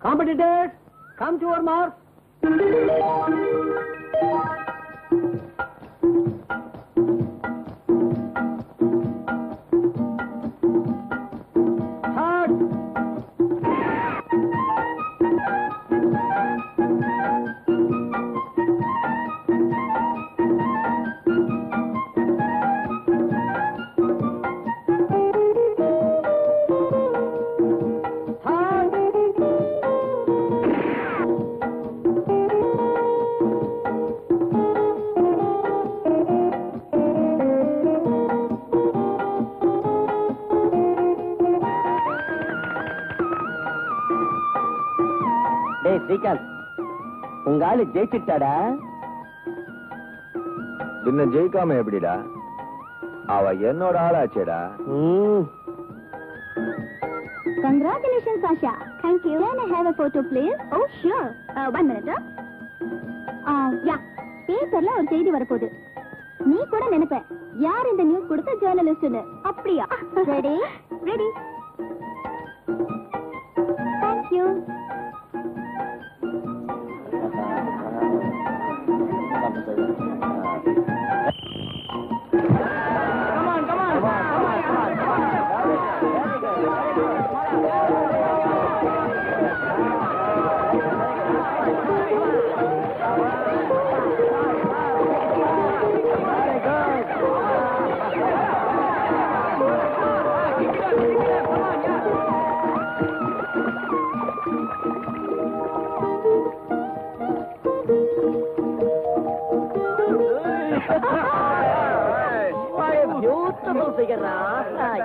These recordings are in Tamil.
Competitors, come to your mark. உங்க ஆளு ஜெயிச்சுட்டாடா. பின்ன ஜெயிக்காம எப்படிடா? அவ என்னோட ஆளாச்சேடா. Congratulations, Asha. Thank you. Can I have a photo, please? Oh, sure. 1 minute. Yeah. பேப்பர்ல ஒரு செய்தி வரப்போகுது. நீ கூட நினைப்ப யார் இந்த நியூஸ் கொடுத்த ஜர்னலிஸ்ட்னு. அப்படியா? ரெடி? ரெடி. Thank you.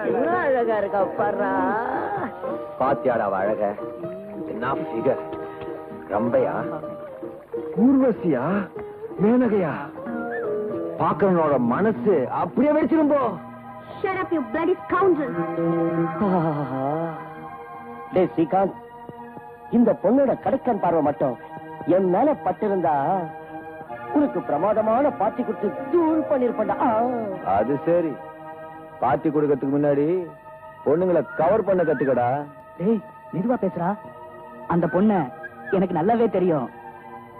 என்ன அழகா இருக்கா பாரா. பாத்தியாடா அழக? என்ன ஃபிகர்! ரம்பையா, ஊர்வசியா, மேனகையா? பாக்குறவனோட மனசு அப்படியே வெடிச்சிரும் போ. Shut up, you bloody scoundrel. டேய் ஸ்ரீகாந்த், இந்த பொண்ணோட கடைக்கன் பார்வை மட்டும் என் மேல பட்டிருந்தா உனக்கு பிரமாதமான பாட்டி கொடுத்து தூள் பண்ணிருப்பா. அது சரி, பாட்டி கொடுக்கறதுக்கு முன்னாடி பொண்ணுங்களை கவர் பண்ண கத்துக்கடா. டேய் மெதுவா பேசுறா. அந்த பொண்ணு எனக்கு நல்லாவே தெரியும்.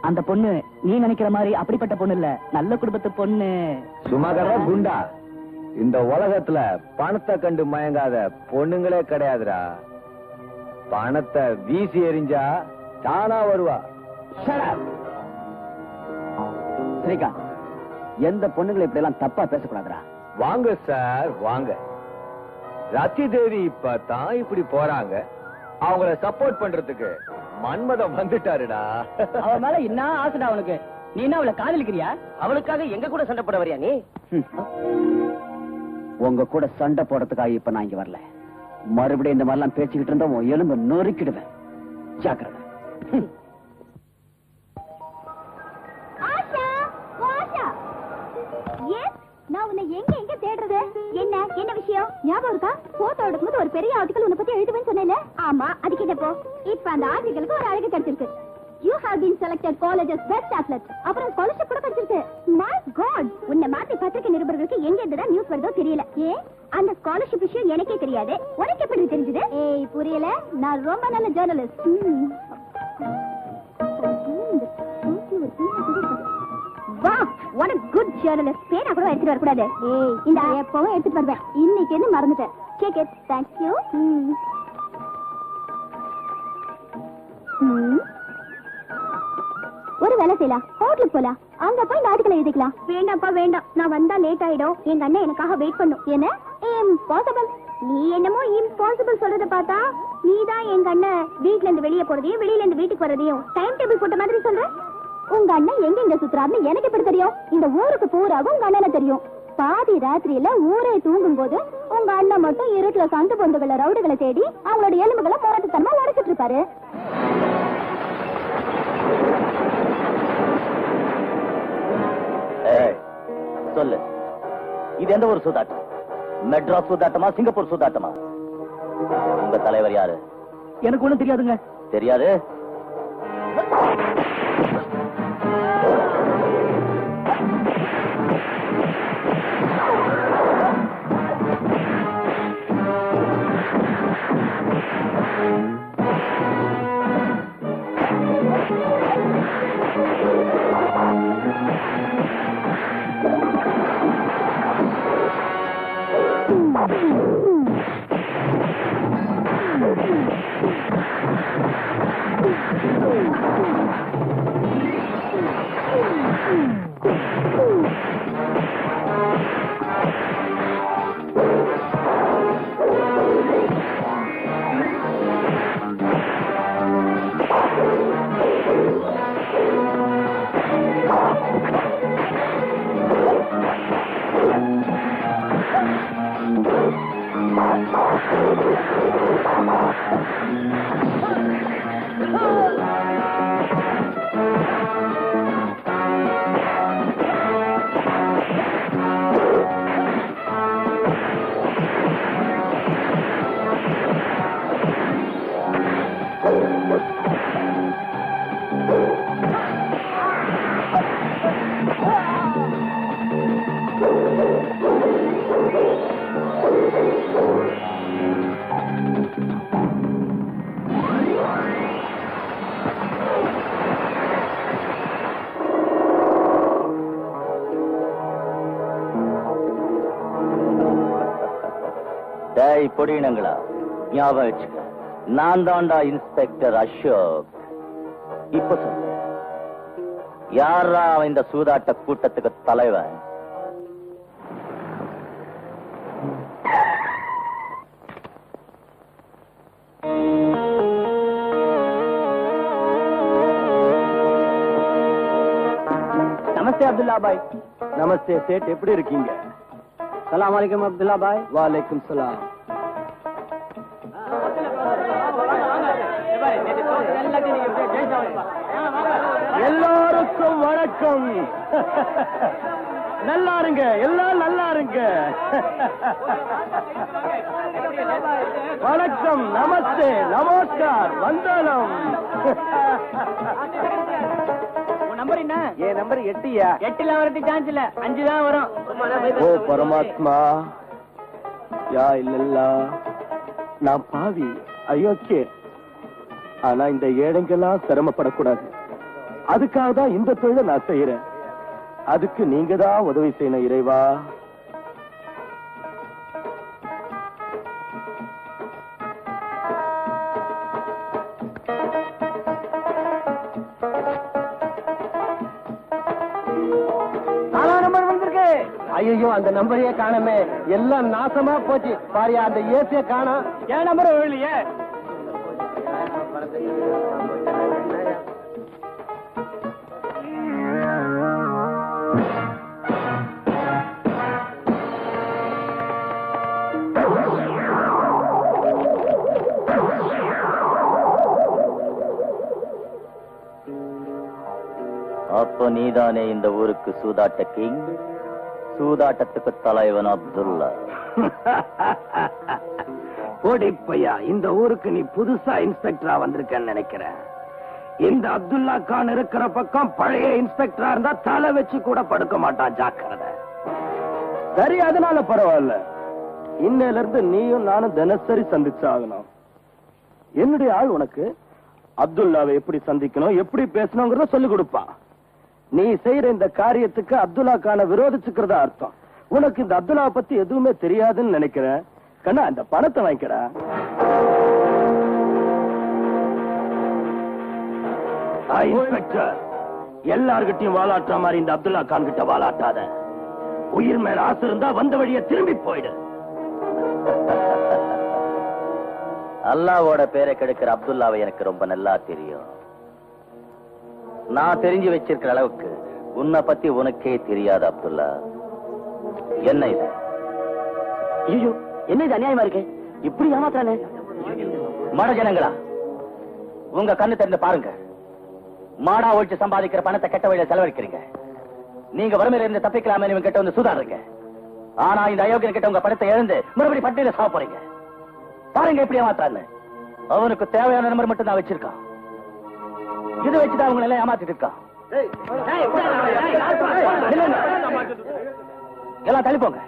அந்த பொண்ணு நீ நினைக்கிற மாதிரி அப்படிப்பட்ட பொண்ணு இல்ல, நல்ல குடும்பத்து பொண்ணு. சும்மாகடா குண்டா. இந்த உலகத்துல பணத்தை கண்டு மயங்காத பொண்ணுங்களே கிடையாதுடா. பணத்தை வீசி எறிஞ்சா தானா வருவா. ஸ்ரீகாந்த், எந்த பொண்ணுங்களை இப்படி எல்லாம் தப்பா பேசக்கூடாதுடா. வாங்க சார், வாங்க. ரத்தி தேவி இப்பதான் இப்படி போறாங்க. அவங்கள சப்போர்ட் பண்றதுக்கு மன்மதம் வந்துட்டாருடா. அவ மேல என்ன ஆசைடா அவனுக்கு? நீ என்ன அவளை காதலிக்கிறியா? அவளுக்காக எங்க கூட சண்டை போட வரியா நீ? உங்க கூட சண்டை போடுறதுக்காக இப்ப நான் இங்க வரல. மறுபடியும் இந்த மாதிரிலாம் பேச்சுக்கிட்டு இருந்தா உன் எலும்பு நொறுக்கிடுவேன். ஜாக்கிரதை. ஆஷா, ஆஷா. எஸ், நான் உன்னை எங்க எங்க தேடுறது? என்ன என்ன விஷயம்? ஞாபகம் இருக்கா? போட்டோ எடுக்கும்போது ஒரு பெரிய ஆர்டிகல் உன்னை பத்தி எழுதுவேன்னு சொன்னேன்ல? ஆமா, அதுக்கு என்னப்போ? இப்ப அந்த ஆர்டிகலுக்கு ஒரு அழகு கிடைச்சிருக்கு. You have been selected college's best athlete. அப்புறம் ஸ்காலர்ஷிப் கூட கிடைச்சிருக்கு. My God, உன்னை மாத்தி பத்திரிகை நிருபர்களுக்கு எங்க இருந்துதான் நியூஸ் வருதோ தெரியல. அந்த ஸ்காலர்ஷிப் விஷயம் எனக்கே தெரியாது. உனக்கு எப்படி தெரிஞ்சது? ஏய் புரியல, நான் ரொம்ப நல்ல ஜர்னலிஸ்ட். வா, what a good journalist. பேனா கூட எடுத்துட்டு வரக்கூடாது. ஏய், இந்த எப்பவும் எடுத்துட்டு வருவேன். இன்னைக்கு என்ன மறந்துட்டேன். Take it. Thank you. ஒரு வேலை செய்யலாம், ஹோட்டலுக்கு போலாம். அங்க போய் நாட்டுகளை எழுதிக்கலாம். வேண்டாம்ப்பா வேண்டாம், நான் வந்தா லேட் ஆயிடும். எங்க அண்ணன் எனக்காக வெயிட் பண்ணும். என்ன இம்பாசிபிள்? நீ என்னமோ இம்பாசிபிள் சொல்றத பார்த்தா நீதான் எங்க அண்ணன் வீட்ல இருந்து வெளியே போறதையும் வெளியில இருந்து வீட்டுக்கு வரதையும் டைம் டேபிள் போட்ட மாதிரி சொல்ற. உங்க அண்ணன் எங்க எங்க சுத்துறாருன்னு எனக்கு எப்படி தெரியும்? இந்த ஊருக்கு பூராவும் உங்க அண்ணனை தெரியும். பாதி ராத்திரியில ஊரே தூங்கும் போது உங்க அண்ணன் மட்டும் இருட்டுல சந்து பொந்துகளை ரவுடுகளை தேடி அவங்களோட எலும்புகளை போராட்டத்தனமா உடைச்சிட்டு இருப்பாரு. சொல்லு, இது எந்த ஒரு சூதாட்டம்? மெட்ராஸ் சூதாட்டமா, சிங்கப்பூர் சூதாட்டமா? உங்க தலைவர் யாரு? எனக்கு ஒண்ணும் தெரியாதுங்க. தெரியாது? பொடியினங்களா ஞாபகம் வச்சுக்க, நான் தான்டா இன்ஸ்பெக்டர் அசோக். இப்ப சொல்லு, யாரா அவன் இந்த சூதாட்ட கூட்டத்துக்கு தலைவன்? நமஸ்தே அப்துல்லா பாய். நமஸ்தே சேட், எப்படி இருக்கீங்க? சலாம் அலைக்கும் அப்துல்லா பாய். வாலைக்கும் சலாம். எல்லாருக்கும் வணக்கம். நல்லா இருங்க, எல்லாம் நல்லா இருங்க. வணக்கம், நமஸ்தே, நமஸ்கார், வந்தனம். நம்பர் என்ன? என் நம்பர் 8யா? 8ல வரதுக்கு சான்ஸ் இல்ல, 5 தான் வரும். ஓ பரமாத்மா, யா இல்லல்லா, நான் பாவி, அயோக்கிய. ஆனா இந்த ஏழைங்கெல்லாம் சிரமப்படக்கூடாது. அதுக்காக தான் இந்த தொழிலை நான் செய்யறேன். அதுக்கு நீங்க தான் உதவி செய்யணும் இறைவா. ஐயோ, அந்த நம்பரையே காணமே, எல்லாம் நாசமா போச்சு. பாரியா, அந்த ஏசிய காணோம். என் நம்பர் இல்லையே. அப்ப நீதானே இந்த ஊருக்கு சூதாட்ட கிங், சூதாட்டத்துக்கு தலைவன் அப்துல்லா. ஓடிப்பையா, இந்த ஊருக்கு நீ புதுசா இன்ஸ்பெக்டரா வந்திருக்கன்னு நினைக்கிறேன். இந்த அப்துல்லா கான் இருக்கிற பக்கம் பழைய இன்ஸ்பெக்டரா இருந்தா தலை வச்சு கூட படுக்க மாட்டான், ஜாக்கிரதை. சரி, அதனால பரவாயில்ல. இன்னையில இருந்து நீயும் நானும் தினசரி சந்திச்சாகணும். என்னுடைய ஆள் உனக்கு அப்துல்லாவை எப்படி சந்திக்கணும், எப்படி பேசணுங்கிறத சொல்லிக் கொடுப்பா. நீ செய்யற இந்த காரியத்துக்கு அப்துல்லா கான விரோதிச்சுக்கிறதா அர்த்தம். உனக்கு இந்த அப்துல்லா பத்தி எதுவுமே தெரியாதுன்னு நினைக்கிறேன். கண்ணா, அந்த பணத்தை வாங்கிக்கடா. இன்ஸ்பெக்டர், எல்லார்கிட்டையும் வாலாட்டுற மாதிரி இந்த அப்துல்லா கான் கிட்ட வாலாட்டாத. உயிர் மேல ஆசை இருந்தா வந்த வழிய திரும்பி போயிடு. அல்லாவோட பேரை கெடுக்கிற அப்துல்லாவை எனக்கு ரொம்ப நல்லா தெரியும். நான் தெரிஞ்சு வச்சிருக்கிற அளவுக்கு உன்னை பத்தி உனக்கே தெரியாது அப்துல்லா. என்ன இது? ஐயோ, என்ன இது அநியாயமா இருக்கு? இப்படி ஏமாத்துறானே. மட ஜனங்களா, உங்க கண்ணு தெரிந்து பாருங்க. மாடா ஒழிச்சு சம்பாதிக்கிற பணத்தை கெட்ட வழியில செலவழிக்கிறீங்க. நீங்க வறுமையில இருந்து தப்பிக்கலாமே இவங்க கிட்ட வந்து சுதாருங்க. ஆனா இந்த அயோக்கியன் கிட்ட உங்க பணத்தை எழுந்து மறுபடியும் பட்டியல சாப்பிட போறீங்க. பாருங்க எப்படி ஏமாத்தான்னு. அவனுக்கு தேவையான நம்பர் மட்டும் தான் வச்சிருக்கான். இதை வச்சுதான் அவங்க எல்லாம் ஏமாத்திட்டு இருக்கான். எல்லாம் தள்ளிப்போங்க.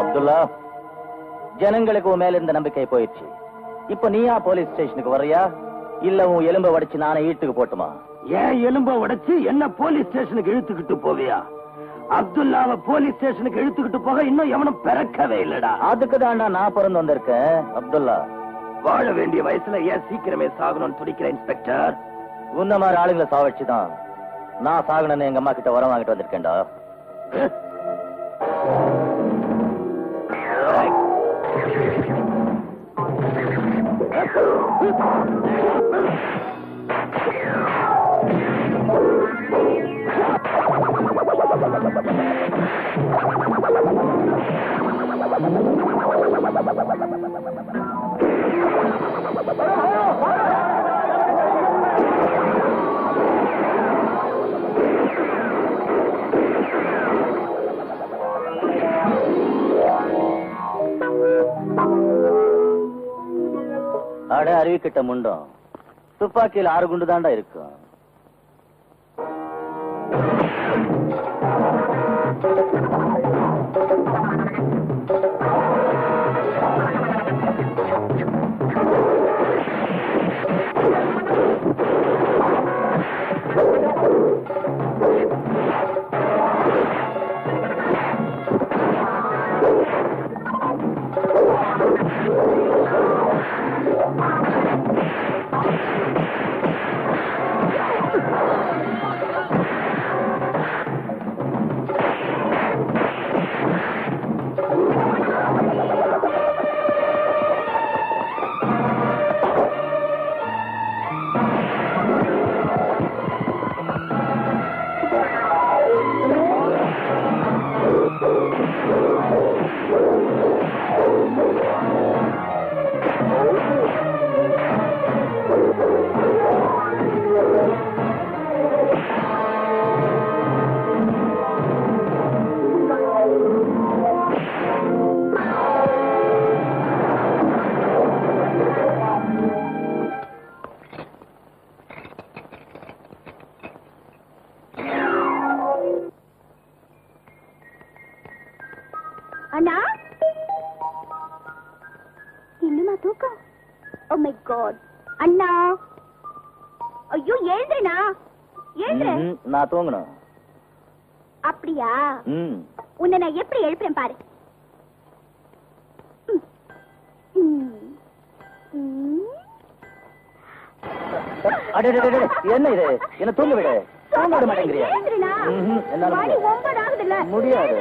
அப்துல்லா, ஜனங்களுக்கு உன் மேல இருந்த நம்பிக்கை போயிடுச்சு. இப்ப நீயா போலீஸ் ஸ்டேஷனுக்கு வர்றியா, இல்ல உன் எலும்ப உடைச்சு நானே ஈட்டுக்கு போட்டுமா? ஏன் எலும்ப உடைச்சு என்ன போலீஸ் ஸ்டேஷனுக்கு இழுத்துக்கிட்டு போவியா? அப்துல்லாவை போலீஸ் ஸ்டேஷனுக்கு இழுத்துக்கிட்டு போக இன்னும் எவனும் பிறக்கவே இல்லடா. அதுக்கு தான்டா நான் பிறந்து வந்திருக்கேன். அப்துல்லா, வாழ வேண்டிய வயசுல ஏன் சீக்கிரமே சாகணும்னு துடிக்கிற இன்ஸ்பெக்டர்? உன்ன மாதிரி ஆளுங்களை சாவடிச்சுதான் நான் சாகணும்னு எங்க அம்மா கிட்ட வரம் வாங்கிட்டு வந்திருக்கேன்டா. அட அறிவிக்கிட்ட முண்டம், துப்பாக்கியில் 6 குண்டு தாண்டா இருக்கும். அண்ணா இன்னுமா தூக்கம்? ஓ மை காட் அண்ணா, ஐயோ எழுந்துருண்ணா, எழுந்துரு. நான் தூங்கணும். அப்படியா? உன்னை நான் எப்படி எழுப்புறேன் பாரு. என்ன இது? என்ன தூங்க விட தூங்க விட மாட்டேங்கிறியா? முடியாது.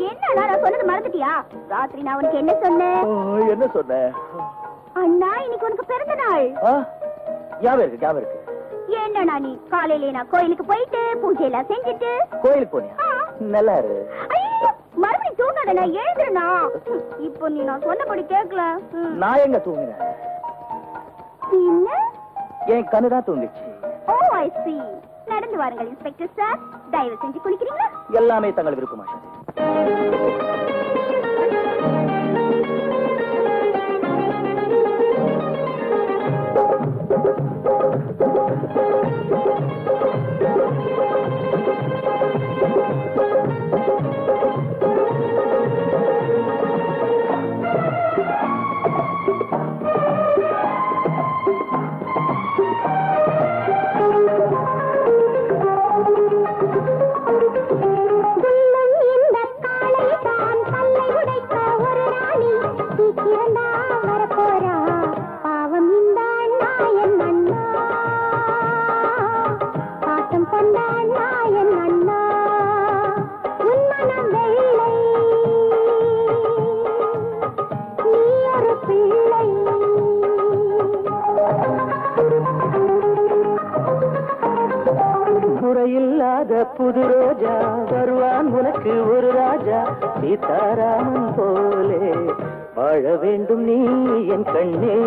என்ன நான் சொன்னது மறந்துட்டியா? ராத்திரி நான் உனக்கு என்ன சொன்னேன்? என்ன சொன்ன? அண்ணா இன்னைக்கு உனக்கு பிறந்த நாள். ஞாபகம் இருக்கு. என்னண்ணா நீ காலையில நான் கோயிலுக்கு போயிட்டு பூஜை எல்லாம் செஞ்சுட்டு. கோயிலுக்கு போனியா? நல்லா இரு. மறுபடியும் தூங்காத, நான் எழுதுறேனா? இப்போ நீ நான் சொன்னபடி கேட்கல. நான் எங்க தூங்கினேன்? என்ன? என் கண்ணுதான் தூங்கிச்சு. ஓ ஐ சி. நடந்து வாருங்கள் இன்ஸ்பெக்டர் சார். தயவு செஞ்சு குளிக்கிறீங்களா? எல்லாமே தங்கள் விருப்பமா? புது ரோஜா வருவான் உனக்கு ஒரு ராஜா, சீதாராமன் போலே வாழ வேண்டும் நீ என் கண்ணே,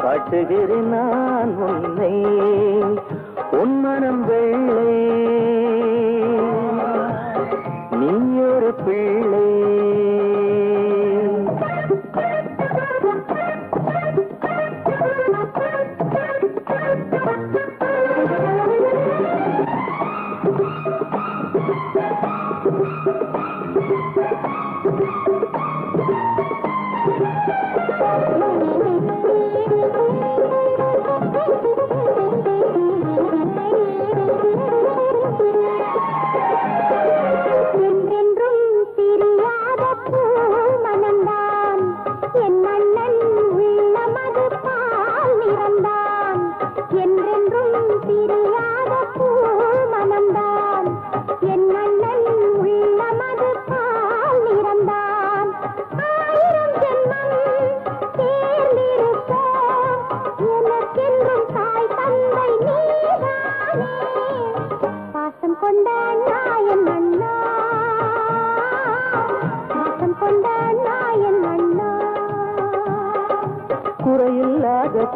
காட்டுகிறேன் நான் உன்னை உன் மனம் வெள்ளை, நீ ஒரு பிள்ளை.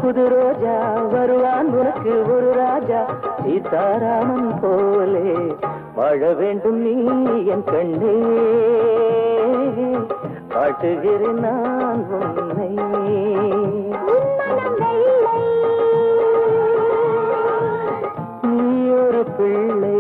புது ரோஜா வருவான் உனக்கு ஒரு ராஜா, சீதாராமன் போலே வாழ வேண்டும் நீ என் கண்ணே, காட்டுகிறேன் நான் உன்னை நீ ஒரு பிள்ளை.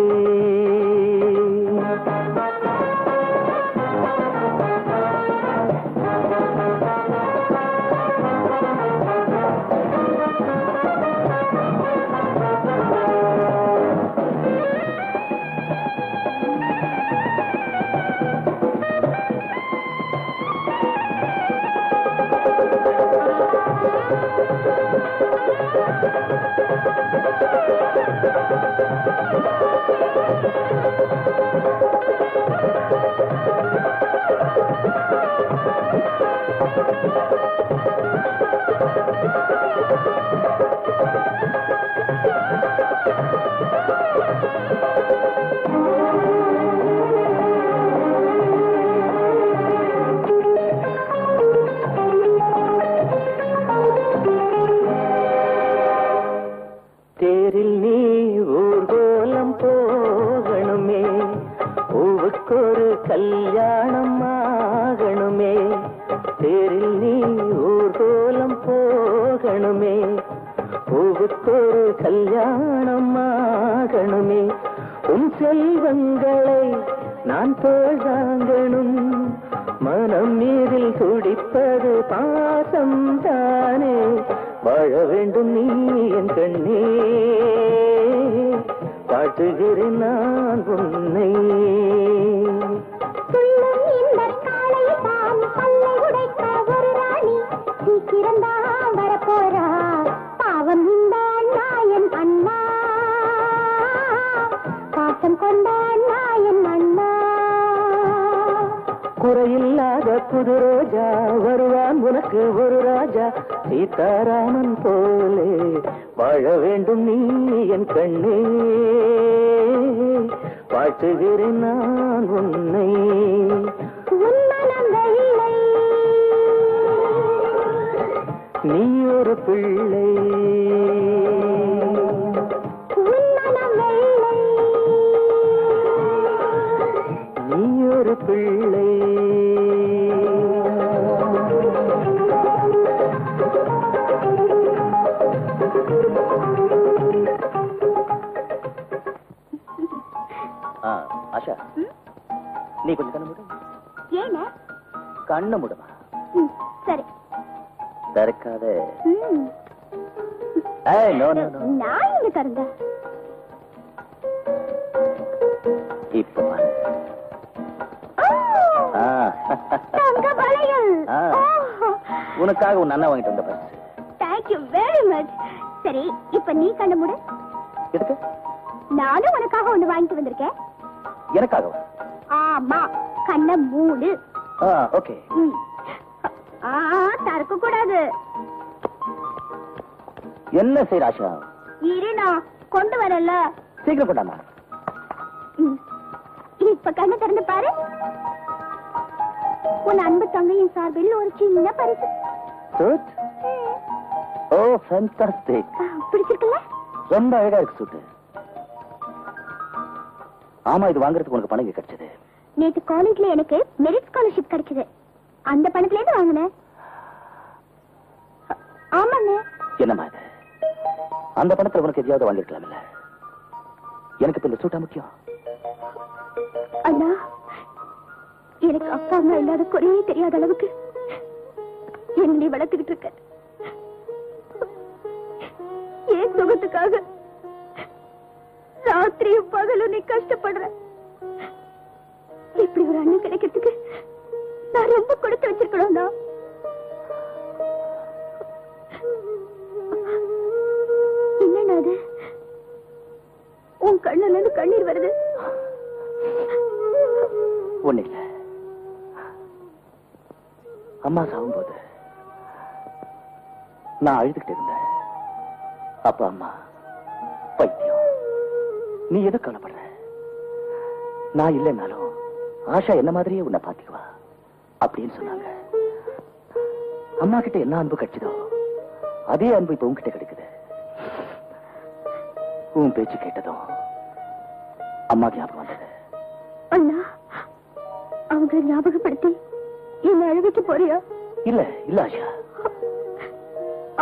தேரில் நீ ஊர்கோலம் போகணுமே, பூவுக்கொரு கல்யாணம் ஆகணுமே, தேரில் நீ ஊர்கோலம் போகணுமே, பூவுக்கொரு கல்யாணம் ஆகணுமே, உன் செல்வங்களை நான் தோழாங்கணும் மனம் நீரில் துடிப்பது பாசம் தானே வாழ வேண்டும் நீ என் கண்ணே பாட்டுகிறேன் நான் உன்னை சீக்கிரம்தான் வரப்போறா பாவம் இந்த நாயன் அண்ணா பாசம் கொண்டான் நாயன் அண்ணா குறையில்லாத புது ரோஜா வருவான் உனக்கு ஒரு ராஜா சீதாராமன் போலே வாழ வேண்டும் நீ என் கண்ணே பாட்டுகிறேன் நான் உன்னை நீ ஒரு பிள்ளை நீ ஒரு பிள்ளை ஆஷா நீ கொஞ்சம் கண்ணு மூடு. ஏன கண்ணு மூடுமா? சரி திறக்காத. ம். ஏய் நோ நோ நோ. நான் இங்க தரங்க. இப்போ பாரு. தங்க வளையல். உனக்காக உன் அண்ணா வாங்கிட்டு வந்த பரிசு. Thank you very much. சரி இப்ப நீ கண்ணு மூடு. எதுக்கு? நானும் உனக்காக ஒண்ணு வாங்கிட்டு வந்திருக்கேன். எனக்காகவா? ஆமா கண்ணை மூடு. ஓகே. தரக்க கூடாது. என்ன செய்ய ஆஷா? இருனா கொண்டு வரல. சீக்கிரம் கொண்டாமா. இப்ப கண்ணை திறந்து பாரு. உன் அன்பு தங்கையின் சார்பில் ஒரு சின்ன பரிசு. சூட்? Oh fantastic. பிடிச்சிருக்குல்ல? ரொம்ப அழகா இருக்கு சூட். ஆமா இது வாங்குறதுக்கு உனக்கு பணம் கிடைச்சது. நேத்து காலேஜ்ல எனக்கு மெரிட் ஸ்காலர்ஷிப் கிடைச்சது. அந்த பணத்துல இருந்து வாங்கினேன். ஆமாண்ணே. என்னம்மா இது? அந்த பணத்துல உனக்கு எதையாவது வாங்கிருக்கலாம் இல்ல? எனக்கு இப்ப இந்த சூட்டா முக்கியம். அண்ணா எனக்கு அப்பா அம்மா இல்லாத குறையே தெரியாத அளவுக்கு என்ன நீ வளர்த்துக்கிட்டு இருக்க. ஏன் சுகத்துக்காக ராத்திரியும் பகலும் நீ கஷ்டப்படுற. இப்படி ஒரு அண்ணன் கிடைக்கிறதுக்கு நான் ரொம்ப கொடுத்து வச்சிருக்கணும்னா. என்னன்னா அது? உன் கண்ணுல இருந்து கண்ணீர் வருது. ஒண்ணு இல்ல. அம்மா சாகும்போது நான் அழுதுகிட்டு இருந்தேன். அப்பா அம்மா பைத்தியம், நீ எது கவலைப்படுற? நான் இல்லைன்னாலும் ஆஷா என்ன மாதிரியே உன்னை பாத்துக்குவா அப்படின்னு சொன்னாங்க. அம்மா கிட்ட என்ன அன்பு கிடைச்சதோ அதே அன்பு இப்ப உன்கிட்ட கிடைக்குது. உன் பேச்சு கேட்டதும் அம்மா ஞாபகம் வந்தது. அண்ணா அவங்க ஞாபகப்படுத்தி என்ன அழுவிக்க போறியா? இல்ல இல்ல ஆஷா.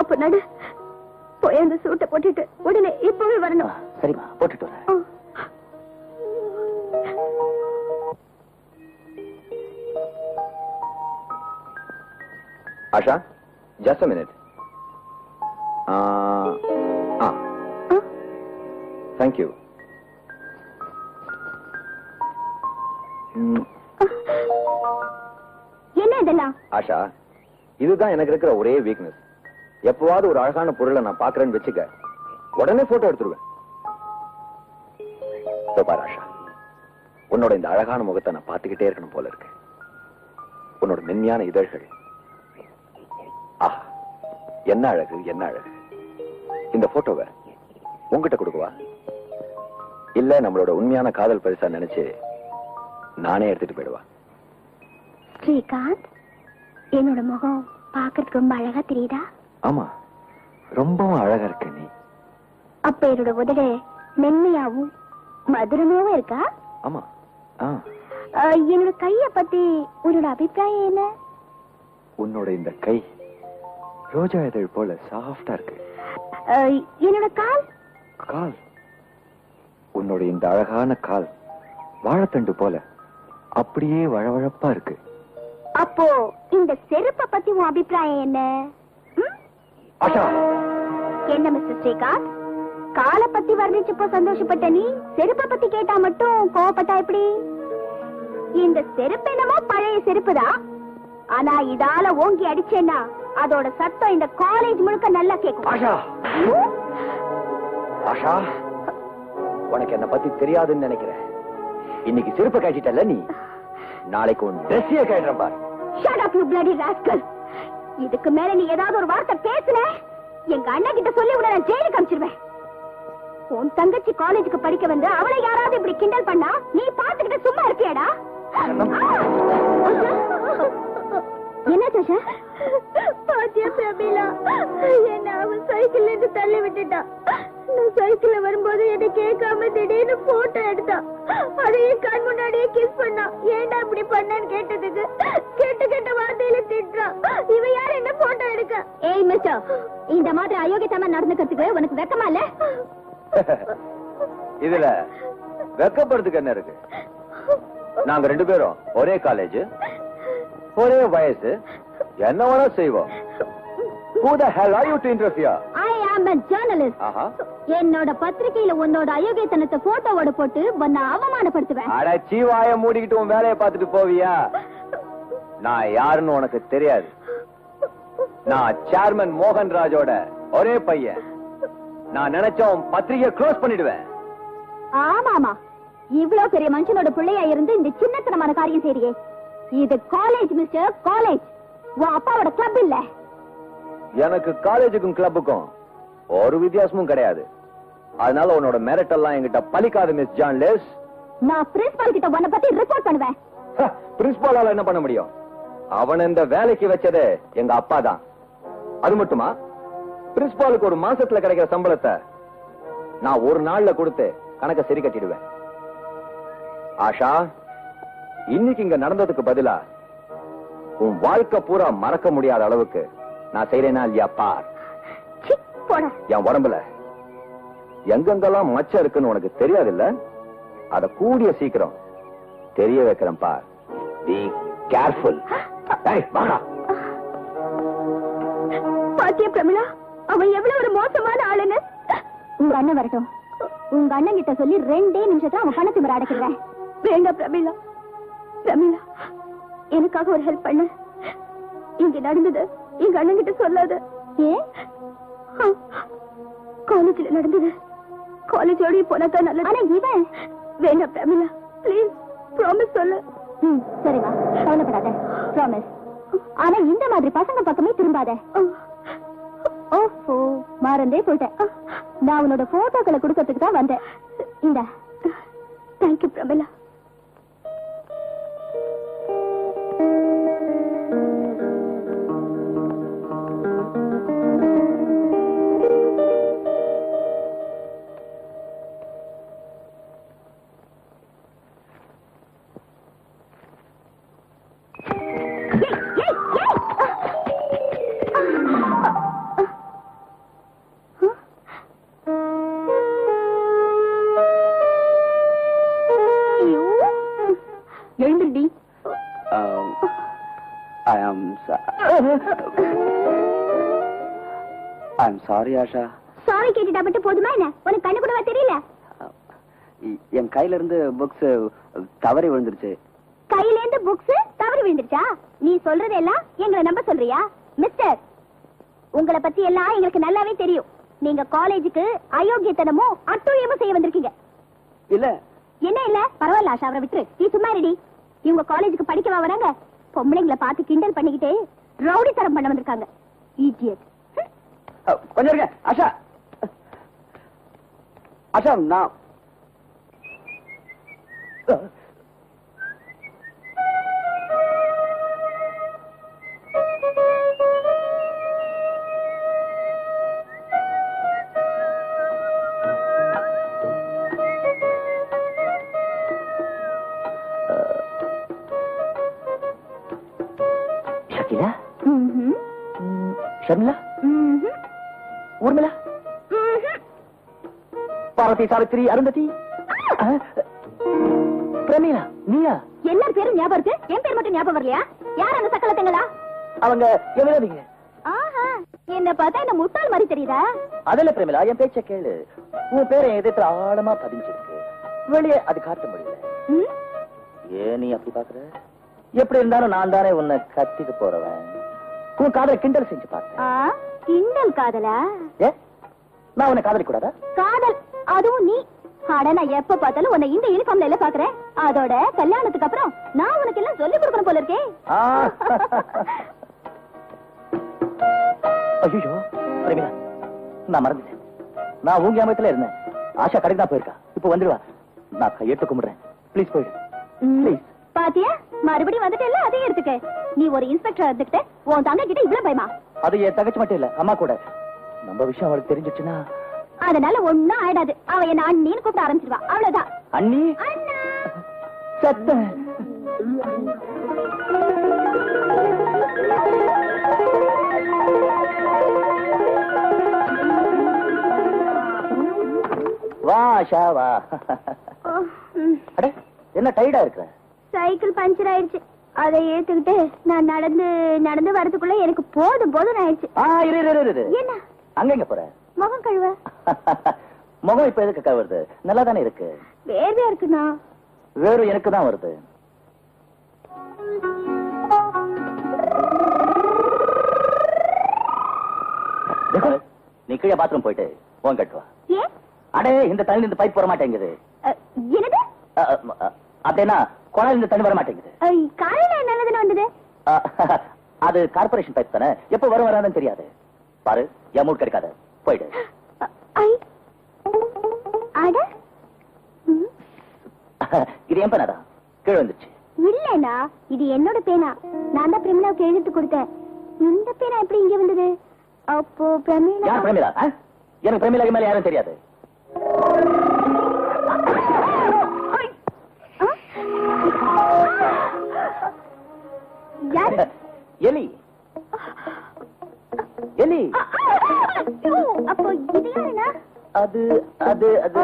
அப்ப நடு போய் அந்த சூட்டை போட்டுட்டு உடனே இப்பவே வரணும். சரிம்மா போட்டுட்டு வரேன். Asha, just a minute. Thank you. என்ன இதெல்லாம்? ஆஷா, இதுதான் எனக்கு இருக்கிற ஒரே வீக்னஸ். எப்பவாவது ஒரு அழகான பொருளை நான் பாக்குறேன்னு வச்சுக்க, உடனே போட்டோ எடுத்துருவேன். பாரு ஆஷா, உன்னோட இந்த அழகான முகத்தை நான் பார்த்துக்கிட்டே இருக்கணும் போல இருக்கு. உன்னோட மென்மையான இதழ்கள், ஆஹா என்ன அழகு என்ன அழகு. இந்த போட்டோவை உங்ககிட்ட கொடுக்குவா? இல்ல நம்மளோட உண்மையான காதல் பரிசா நினைச்சு நானே எடுத்துட்டு போயிடுவா? ஸ்ரீகாந்த், என்னோட முகம் பாக்குறதுக்கு ரொம்ப அழகா தெரியுதா? ஆமா, ரொம்பவும் அழகா இருக்க நீ. அப்ப என்னோட உதடு மென்மையாவும் மதுரமாவும் இருக்கா? ஆமா. என்னோட கைய பத்தி உன்னோட அபிப்பிராயம் என்ன? உன்னோட இந்த கை ரோஜா இதழ் போல சாஃப்டா இருக்கு. என்னோட கால்? கால் உன்னோட இந்த அழகான கால் வாழைத்தண்டு போல அப்படியே வழவழப்பா இருக்கு. அப்போ இந்த செருப்பை பத்தி உன் அபிப்பிராயம் என்ன? ஆஷா, என்ன மிஸ்டர் ஸ்ரீகாந்த், காலை பத்தி வர்ணிச்சப்போ சந்தோஷப்பட்ட நீ செருப்பை பத்தி கேட்டா மட்டும் கோவப்பட்டா எப்படி? இந்த செருப்பு என்னமோ பழைய செருப்புதான், ஆனா இதால ஓங்கி அடிச்சேன்னா அதோட சத்தம் இந்த காலேஜ் முழுக்க நல்லா கேட்கும். ஆஷா, ஆஷா, உனக்கு என்ன பத்தி தெரியாதுன்னு நினைக்கிறேன். இன்னைக்கு செருப்பை காட்டிட்டல நீ, நாளைக்கு உன் ட்ரெஸ்ஸையே காட்டுறேன் பாரு. Shut up, you bloody rascal. இதுக்கு மேல நீ ஏதாவது ஒரு வார்த்தை பேசுன, எங்க அண்ணன் கிட்ட சொல்லி உன்னை நான் ஜெயிலுக்கு அனுப்பிச்சிருவேன். உன் தங்கச்சி காலேஜுக்கு படிக்க வந்து அவளை யாராவது இப்படி கிண்டல் பண்ணா நீ பாத்துக்கிட்டு சும்மா இருப்பியாடா? என்ன சாஷா? பாத்தியா பிரபீலா, என்ன அவன் சைக்கிள்ல இருந்து தள்ளி விட்டுட்டான். நான் சைக்கிள்ல வரும்போது என்ன கேட்காம திடீர்னு போட்டோ எடுத்தான். அதையே கண் முன்னாடியே கிஸ் பண்ணான். ஏன்டா இப்படி பண்ணான்னு கேட்டதுக்கு கெட்ட கெட்ட வார்த்தையில திட்டுறான். இவன் யார் என்ன போட்டோ எடுக்க? ஏய் மிஸ்டர், இந்த மாதிரி அயோக்கியத்தமா நடந்துக்கிறதுக்கு உனக்கு வெக்கமா இல்ல? இதுல வெக்கப்படுறதுக்கு என்ன இருக்கு? நாங்க 2 பேரும் ஒரே காலேஜ், ஒரே வயசு, என்ன வேணா செய்வோம். Who the hell are you to interfere? I am a journalist. என்னோட பத்திரிகையில உன்னோட அயோக்கியத்தனத்தை போட்டோவோட போட்டு உன்னை அவமானப்படுத்துவேன். அடச்சி வாய மூடிக்கிட்டு உன் வேலையை பார்த்துட்டு போவியா? நான் யாருன்னு உனக்கு தெரியாது. நான் சேர்மன் மோகன் ராஜோட ஒரே பையன். நான் நினைச்சோம் பத்திரிகை க்ளோஸ் பண்ணிடுவேன். ஆமாமா, இவ்வளவு பெரிய மனுஷனோட பிள்ளையா இருந்து இந்த சின்னத்தனமான காரியம் செய்றியே. இது காலேஜ் மிஸ்டர், காலேஜ். உன் அப்பாவோட கிளப் இல்ல. எனக்கு காலேஜுக்கும் கிளப்புக்கும் ஒரு வித்தியாசமும் கிடையாது. அதனால உன்னோட மெரிட் எல்லாம் என்கிட்ட பலிக்காது மிஸ் ஜான் லெஸ். நான் பிரின்சிபால் கிட்ட உன்னை பத்தி ரிப்போர்ட் பண்ணுவேன். பிரின்சிபாலால என்ன பண்ண முடியும்? அவன் இந்த வேலைக்கு வச்சது எங்க அப்பா தான். அது மட்டுமா, பிரின்சிபாலுக்கு ஒரு மாசத்துல கிடைக்கிற சம்பளத்தை நான் ஒரு நாள்ல கொடுத்து கணக்க சரி கட்டிடுவேன். ஆஷா, இன்னைக்கு இங்க நடந்ததுக்கு பதிலா உன் வாழ்க்கை பூரா மறக்க முடியாத அளவுக்கு நான் செய்யறேனா இல்லையா பார். என் உடம்புல எங்கெங்கெல்லாம் மச்சம் இருக்குன்னு உனக்கு தெரியாது இல்ல? அத கூடிய சீக்கிரம் தெரிய வைக்கிறேன் பார். Be careful. பாத்தியா பிரமிளா, அவன் எவ்வளவு ஒரு மோசமான ஆளுன்னு. உங்க அண்ணன் வரட்டும், உங்க அண்ணன் கிட்ட சொல்லி 2 நிமிஷத்துல அவன் பணத்தை முறை அடைக்கிறேன். வேண்டாம் பிரமிளா, பிரமிளா எனக்காக ஒரு ஹெல்ப் பண்ணு. இங்க நடந்தது எங்க அண்ணன் கிட்ட சொல்லாத. ஏன்? காலேஜ்ல நடந்தது காலேஜோட போனதான் நல்லது. ஆனா இவன் வேண்டாம் பிரமிளா, பிளீஸ் ப்ராமிஸ் சொல்லு. சரிவா, கவலைப்படாத, ப்ராமிஸ். ஆனா இந்த மாதிரி பசங்க பக்கமே திரும்பாத. ஓஹோ, மறந்தே போயிட்டேன். நான் உன்னோட போட்டோக்களை கொடுக்கறதுக்கு தான் வந்தேன். இந்த தேங்க்யூ பிரமிளா. எழுந்துடி. I'm sorry, Asha. சாரி கேட்டுட்டா மட்டும் போதுமா என்ன? உனக்கு கண்ணு கூடவா தெரியல? என் கையில இருந்து புக்ஸ் தவறி விழுந்துருச்சு. கையில இருந்து புக்ஸ் தவறி விழுந்துருச்சா? நீ சொல்றதெல்லாம் எங்களை நம்ப சொல்றியா? மிஸ்டர், உங்களை பத்தி எல்லாம் எங்களுக்கு நல்லாவே தெரியும். நீங்க காலேஜுக்கு அயோக்கியத்தனமும் அட்டூழியமும் செய்ய வந்திருக்கீங்க. இல்ல. என்ன இல்ல? பரவாயில்ல ஆஷா, அவரை விட்டுரு. நீ சும்மா ரெடி. இவங்க காலேஜுக்கு படிக்கவா வராங்க? பொம்பளைங்களை பார்த்து கிண்டல் பண்ணிக்கிட்டே ரவுடி தரம் பண்ண வந்திருக்காங்க. இடியட். கொஞ்சம் இருங்க ஆஷா. ஆஷா, நான் ஷகிலா, ஷர்மிளா, ஊர்மிளா, பார்வதி, சாவித்திரி, அருந்ததி. பிரமீளா, நீயா? எல்லார் பேரும் ஞாபகம் இருக்கு, என் பேர் மட்டும் ஞாபகம் வரலையா? யார் அந்த சக்கலத்தங்களா? அவங்க எவ்வளவுங்க? ஆஹா, என்ன பார்த்தா என்ன முட்டாள் மாதிரி தெரியுதா? அதுல பிரமிளா, என் பேச்ச கேளு. உன் பேரை என் இதயத்துல ஆழமா பதிஞ்சிருக்கு. வெளியே அது காட்ட முடியல. ம்? ஏன் நீ அப்படி பாக்குற? எப்படி இருந்தாலும் நான் தானே உன்னை கத்திக்க போறவன். உன் காதலை கிண்டல் செஞ்சு பார்த்தேன். ஆ, கிண்டல் காதலா? ஏ, நான் உன்னை காதலிக்க கூடாதா? காதல், அதுவும் நீ. ஆனா நான் எப்ப பார்த்தாலும் உன்னை இந்த யூனிஃபார்ம்ல எல்லாம் பாக்குறேன். அதோட கல்யாணத்துக்கு அப்புறம் நான் உனக்கு எல்லாம் சொல்லி கொடுக்கணும் போல இருக்கே. ஐயோ பிரமிளா, நான் மறந்துட்டேன். நான் உங்க ஞாபகத்துல இருந்தேன். ஆஷா கடைக்கு தான் போயிருக்கா. இப்ப வந்துடுவா. நான் கையெடுத்து கும்பிடுறேன். ப்ளீஸ் போயிடு. ப்ளீஸ். பாத்தியா, மறுபடியும் வந்துட்டேல்ல, அதே எடுத்துக்க. நீ ஒரு இன்ஸ்பெக்டர் இருந்துக்கிட்டு உன் தங்க கிட்ட இவ்வளவு பயமா? அது என் தங்கச்சி மட்டும் இல்ல, அம்மா கூட. நம்ம விஷயம் அவளுக்கு தெரிஞ்சிச்சுன்னா அதனால ஒண்ணும் ஆயிடாது. அவ என்ன அண்ணின்னு கூப்பிட ஆரம்பிச்சிருவா, அவ்வளவுதான். அண்ணி அண்ணா சத்த வா ஆஷா வா. அடே, என்ன டைடா இருக்க? சைக்கிள் பஞ்சர் ஆயிடுச்சு. அதை ஏத்துக்கிட்டு நான் நடந்து நடந்து வரதுக்குள்ள எனக்கு போதும் போதும் ஆயிடுச்சு. என்ன அங்க எங்க போற? முகம் கழுவ. முகம் இப்ப எதுக்கு கழுவுறது? நல்லா தானே இருக்கு. வேர்வையா இருக்குண்ணா. வேறு எனக்கு தான் வருது. நீ கீழே பாத்ரூம் போயிட்டு போன் கட்டுவா. ஏன்? அடே, இந்த தண்ணி இந்த பைப் வர மாட்டேங்குது. என்னது? அப்படின்னா குழாயில் இந்த தண்ணி வர மாட்டேங்குது. காலையில நல்லதுன்னு வந்தது. அது கார்பரேஷன் பைப் தானே, எப்ப வரும் வராதுன்னு தெரியாது. பாரு, என் மூட் கிடைக்காத, போயிடு. இது என் பேனாடா, கீழே வந்துச்சு. இல்லண்ணா, இது என்னோட பேனா. நான் தான் பிரமிளாவுக்கு எழுத்து கொடுத்தேன். இந்த பேனா எப்படி இங்க வந்தது? அப்போ பிரமிளா. யார் பிரமிளா? எனக்கு பிரமிளாக்கு மேல யாரும் தெரியாது. எலி எலி. அப்போ இது யாருண்ணா? அது அது அது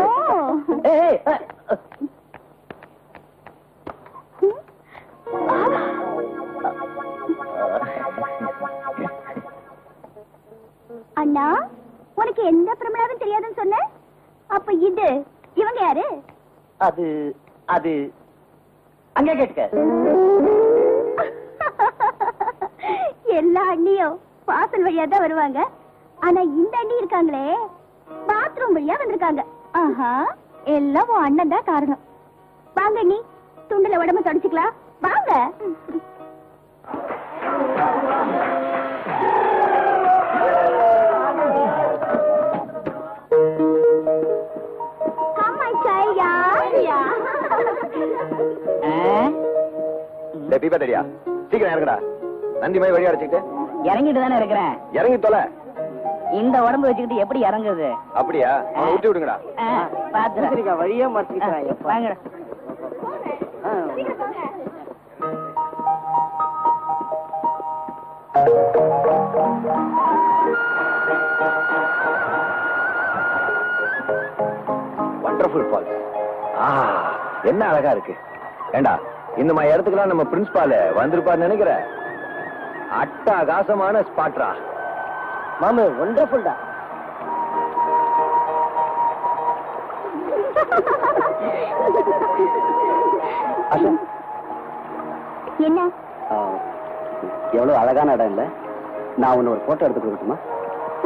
அண்ணா, உனக்கு எந்த பிரமிளாவும் தெரியாதுன்னு சொன்ன. அப்ப இது இவங்க யாரு? அது அது அங்கே கேட்டுக்க. எல்லா அண்ணியும் வாசல் வழியா தான் வருவாங்க. ஆனா இந்த அண்ணி இருக்காங்களே, பாத்ரூம் வழியா வந்திருக்காங்க. ஆஹா, எல்லாம் உன் அண்ணன் தான் காரணம். வாங்க அண்ணி, துண்டுல உடம்பு தொடச்சுக்கலாம். வாங்க. தீபா, சீக்கிரம் இறங்கடா. நந்தி மாதிரி வழி அடைச்சுக்கிட்டு இறங்கிட்டு தானே இருக்கிறேன். இறங்கி தொலை. இந்த உடம்பு வச்சுக்கிட்டு எப்படி இறங்குது? அப்படியா? விட்டு விடுங்கடா. பாத்துருக்கா, வழியே மறைச்சிக்கிறாங்க. வாங்கடா. Wonderful falls. என்ன அழகா இருக்கு. ஏண்டா, இந்த மாதிரி இடத்துக்குலாம் நம்ம பிரின்சிபால் வந்திருப்பாரு நினைக்கிற? அட்டகாசமான ஸ்பாட்ரா மாமு. வண்டர்ஃபுல்டா. என்ன? எவ்வளவு அழகான இடம் இல்ல? நான் உன்ன ஒரு போட்டோ எடுத்து கொடுக்கட்டுமா?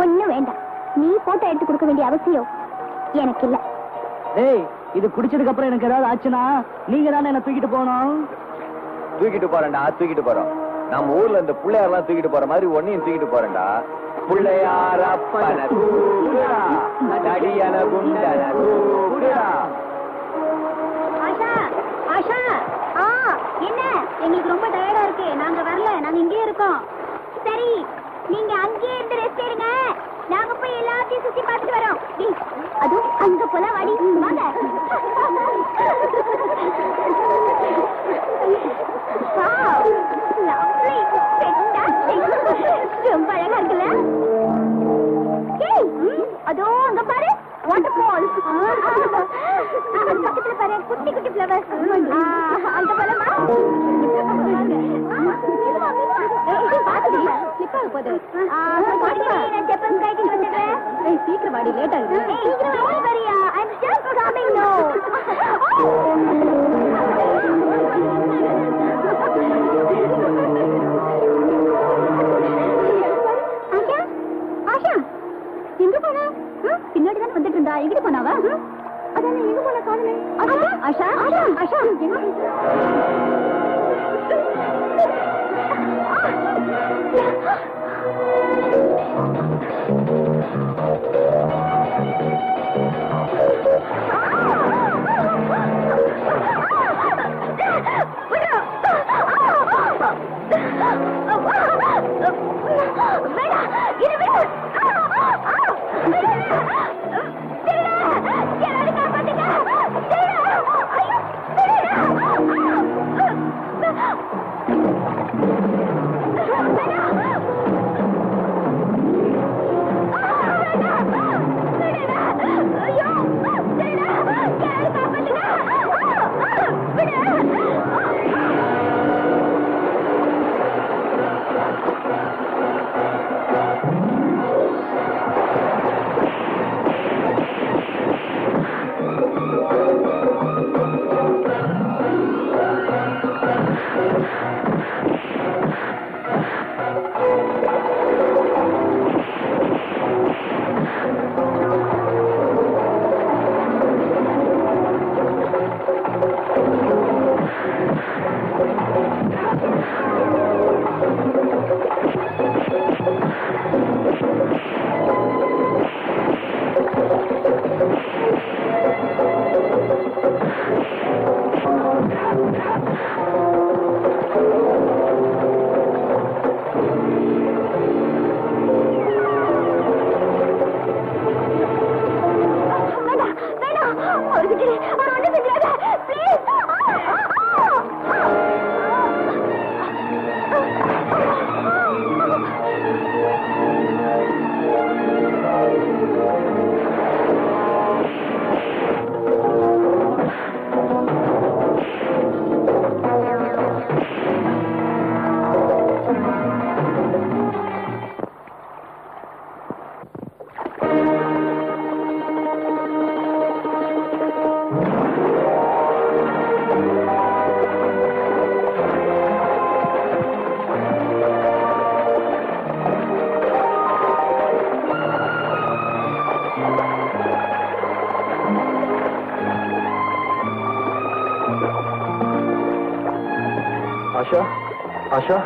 ஒண்ணும் வேண்டாம். நீ போட்டோ எடுத்து கொடுக்க வேண்டிய அவசியம் எனக்கு இல்ல. டேய், இது குடிச்சதுக்கு அப்புறம் எனக்கு ஏதாவது ஆச்சுன்னா நீங்க தானே என்ன தூக்கிட்டு போகணும். தூக்கிட்டு போறேன்டா, தூக்கிட்டு போறோம். நம்ம ஊர்ல இந்த பிள்ளையாரெல்லாம் தூக்கிட்டு போற மாதிரி ஒன்னையும் தூக்கிட்டு போறேன்டா. பிள்ளையார அப்பன தூக்குடா, தடியன குண்டன தூக்குடா. ஆஷா, ஆஷா. என்ன? எங்களுக்கு ரொம்ப டயர்டா இருக்கு, நாங்க வரல, நாங்க இங்கே இருக்கோம். சரி, நீங்க அங்கேயே இருந்து ரெஸ்ட் எடுங்க. நாங்க போய் எல்லாத்தையும் சுத்தி பார்த்துட்டு வரோம். அதுவும் அங்க போல வாடி. வாங்க. ரொம்ப அழகா இருக்குல்ல? அதோ அங்க பாரு, வாட்டர் ஃபால்ஸ். பக்கத்துல பாரு குட்டி குட்டி ஃப்ளவர்ஸ் அந்த பழமா சீக்கிரம் வாடி லேட் ஆகுது எங்க போனா பின்னாடி தான் வந்துட்டு இருந்தா எங்கிட்டு போனாவா அதான் எங்க போன காணுமே ஆஷா ஆஷா ஆஷா आशा आशा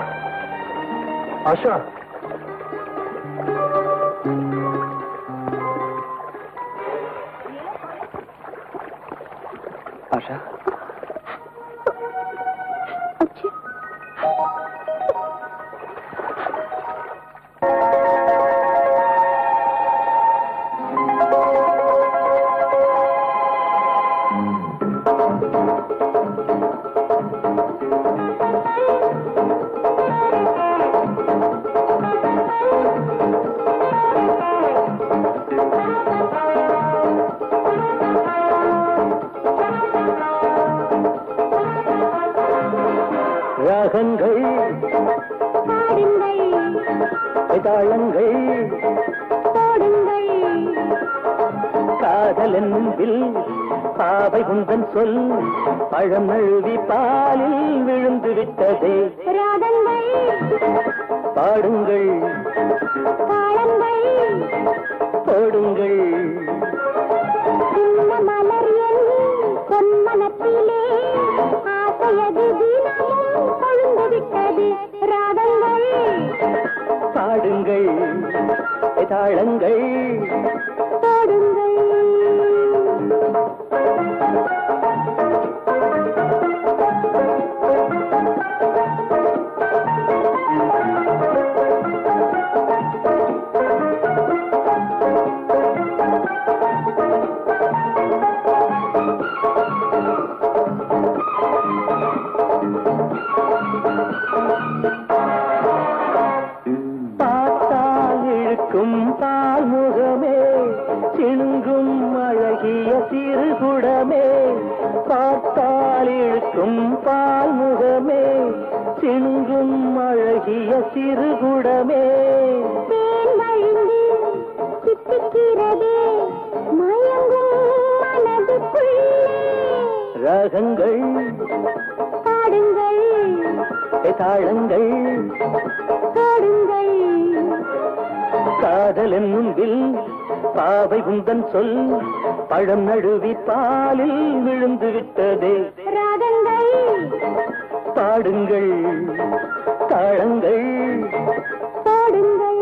आशा आशा ராகங்கள் தாளங்கள் பாடுங்கள் காதல் என்பில் பாவை உந்தன் சொல் பழம் நழுவி பாலில் விழுந்து விட்டதே ராகங்கள் பாடுங்கள் தாளங்கள் போடுங்கள் மலர் என் பொன்மனத்திலே ஆசையது தினமும் கொழுந்து விட்டது ராகங்கள் பாடுங்கள் தாளங்கள் பாடுங்கள் பார்த்தால் இழுக்கும் பால் முகமே இழுக்கும் பால் முகமே சிங்கும் அழகிய சிறுகுடமே தேன் வழிந்து சித்திக்கிறதே மயங்கும் மனதுக்குள்ளே ராகங்கள் பாடுங்கள் தாளங்கள் பாடுங்கள் காதல் என்னும் வில் பாவை உந்தன் சொல் பழம் நழுவி பாலில் விழுந்து விட்டதே ராகங்கள் பாடுங்கள் தாளங்கள் பாடுங்கள்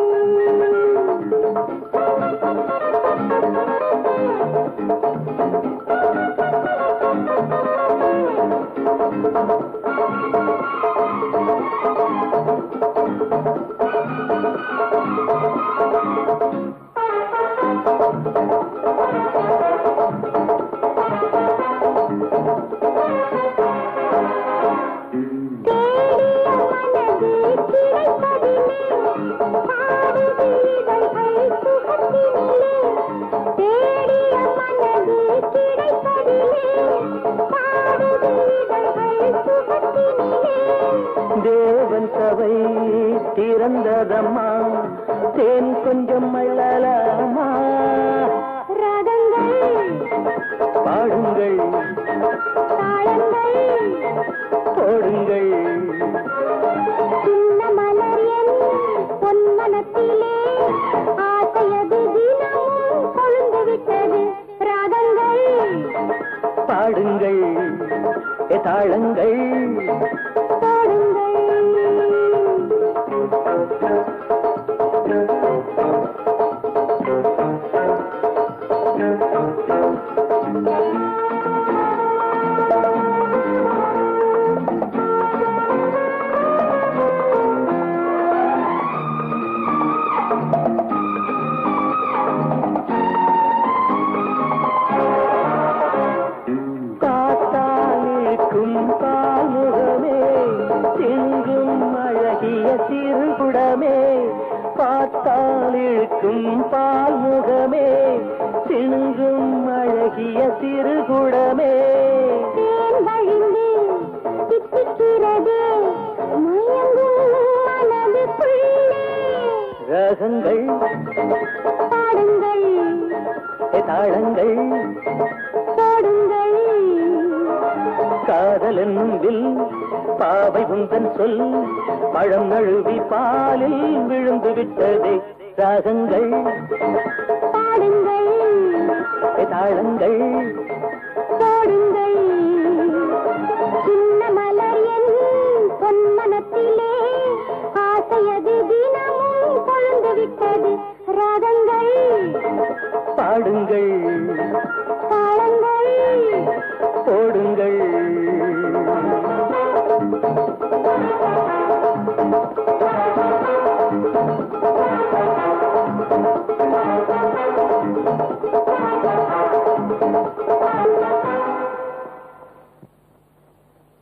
தேவன் சபை திறந்ததம்மா தேன் கொஞ்சம் மள்ளலாமா ராகங்கள் பாடுங்கள் தாளங்கள் போடுங்கள் சின்ன மலர் என் பொன்மனத்திலே ஆசையது தினமும் கொழுந்து விட்டது ராகங்கள் பாடுங்கள் தாளங்கள் பாடுங்கள் காத்தாலிருக்கும் பால்முகமே சிங்கும் அழகிய சிறுகுடமே பார்த்தாலிருக்கும் பால்முகமே சிங்கும் அழகிய சிறுகுடமே தேன் வழிந்து சித்திக்கிறதே மயங்கும் மனதுக்குள்ளே ராகங்கள் பாடுங்கள் தாளங்கள் பாடுங்கள் காதல் என்னும் வில் பாவை உந்தன் சொல் பழம் நழுவி பாலில் விழுந்து விட்டதே ராகங்கள் பாடுங்கள் தாளங்கள் பாடுங்கள் சின்ன மலர் என் பொன்மனத்திலே ஆசையது தினமும் கொழுந்து விட்டது ராகங்கள் பாடுங்கள் தாளங்கள் போடுங்கள்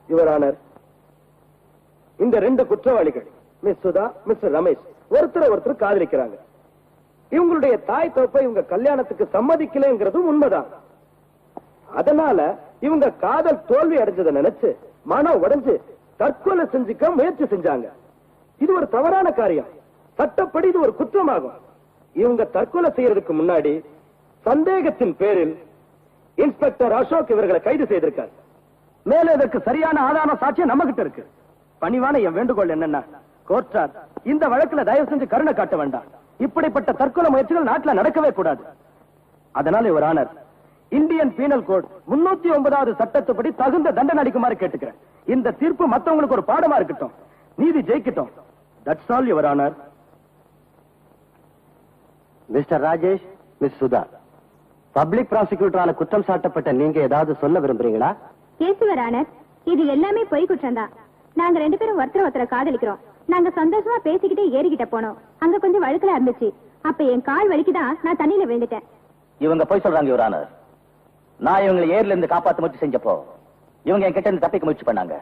யுவர் ஆனர், இந்த ரெண்டு குற்றவாளிகள் மிஸ் சுதா மிஸ்டர் ரமேஷ் ஒருத்தர் காதலிக்கிறாங்க. இவங்களுடைய தாய் தோப்பை இவங்க கல்யாணத்துக்கு சம்மதிக்கலங்கிறதும் உண்மைதான். அதனால இவங்க காதல் தோல்வி அடைஞ்சதை நினைச்சு மனம் உடைஞ்சு தற்கொலை செஞ்சுக்க முயற்சி செஞ்சாங்க. இது ஒரு தவறான காரியம். சட்டப்படி இது ஒரு குற்றமாகும். இவங்க தற்கொலை செய்யறதுக்கு முன்னாடி சந்தேகத்தின் பேரில் இன்ஸ்பெக்டர் அசோக் இவர்களை கைது செய்திருக்கார். மேல இதற்கு சரியான ஆதார சாட்சியம் நம்ம கிட்ட இருக்கு. பணிவான என் வேண்டுகோள் என்னன்னா, கோர்ட்டார் இந்த வழக்குல தயவு செஞ்சு கருணை காட்ட வேண்டாம். இப்படிப்பட்ட தற்கொலை முயற்சிகள் நாட்டில் நடக்கவே கூடாது. அதனால ஒரு ஆனர், இந்தியன் பீனல் கோட் 309வது சட்டத்துப்படி தகுந்த தண்டனை அளிக்குமாறு கேட்டுக்கிறேன். இந்த தீர்ப்பு மத்தவங்களுக்கு ஒரு பாடமா இருக்கட்டும். நீதி ஜெயிக்கட்டும். That's all your honour. Mister Rajesh, miss Sudha, public ப்ராசிக்யூட்டரான குற்றம் சாட்டப்பட்ட நீங்க ஏதாவது சொல்ல விரும்புறீங்களா? கேசுவர் ஆனர், இது எல்லாமே பொய் குற்றம்தான். நாங்க ரெண்டு பேரும் ஒருத்தரை காதலிக்கிறோம். நாங்க சந்தோஷமா பேசிக்கிட்டே ஏறிக்கிட்ட போனோம். அங்க கொஞ்சம் வழுக்கலா இருந்துச்சு. அப்ப என் கால் வலிக்குதான் நான் தண்ணியில விழுந்துட்டேன். இவங்க போய் சொல்றாங்க யுவர் ஆனர். நான் இவங்களை ஏர்ல இருந்து காப்பாத்த முயற்சி செஞ்சப்போ இவங்க என் கிட்ட இருந்து தப்பிக்க முயற்சி பண்ணாங்க.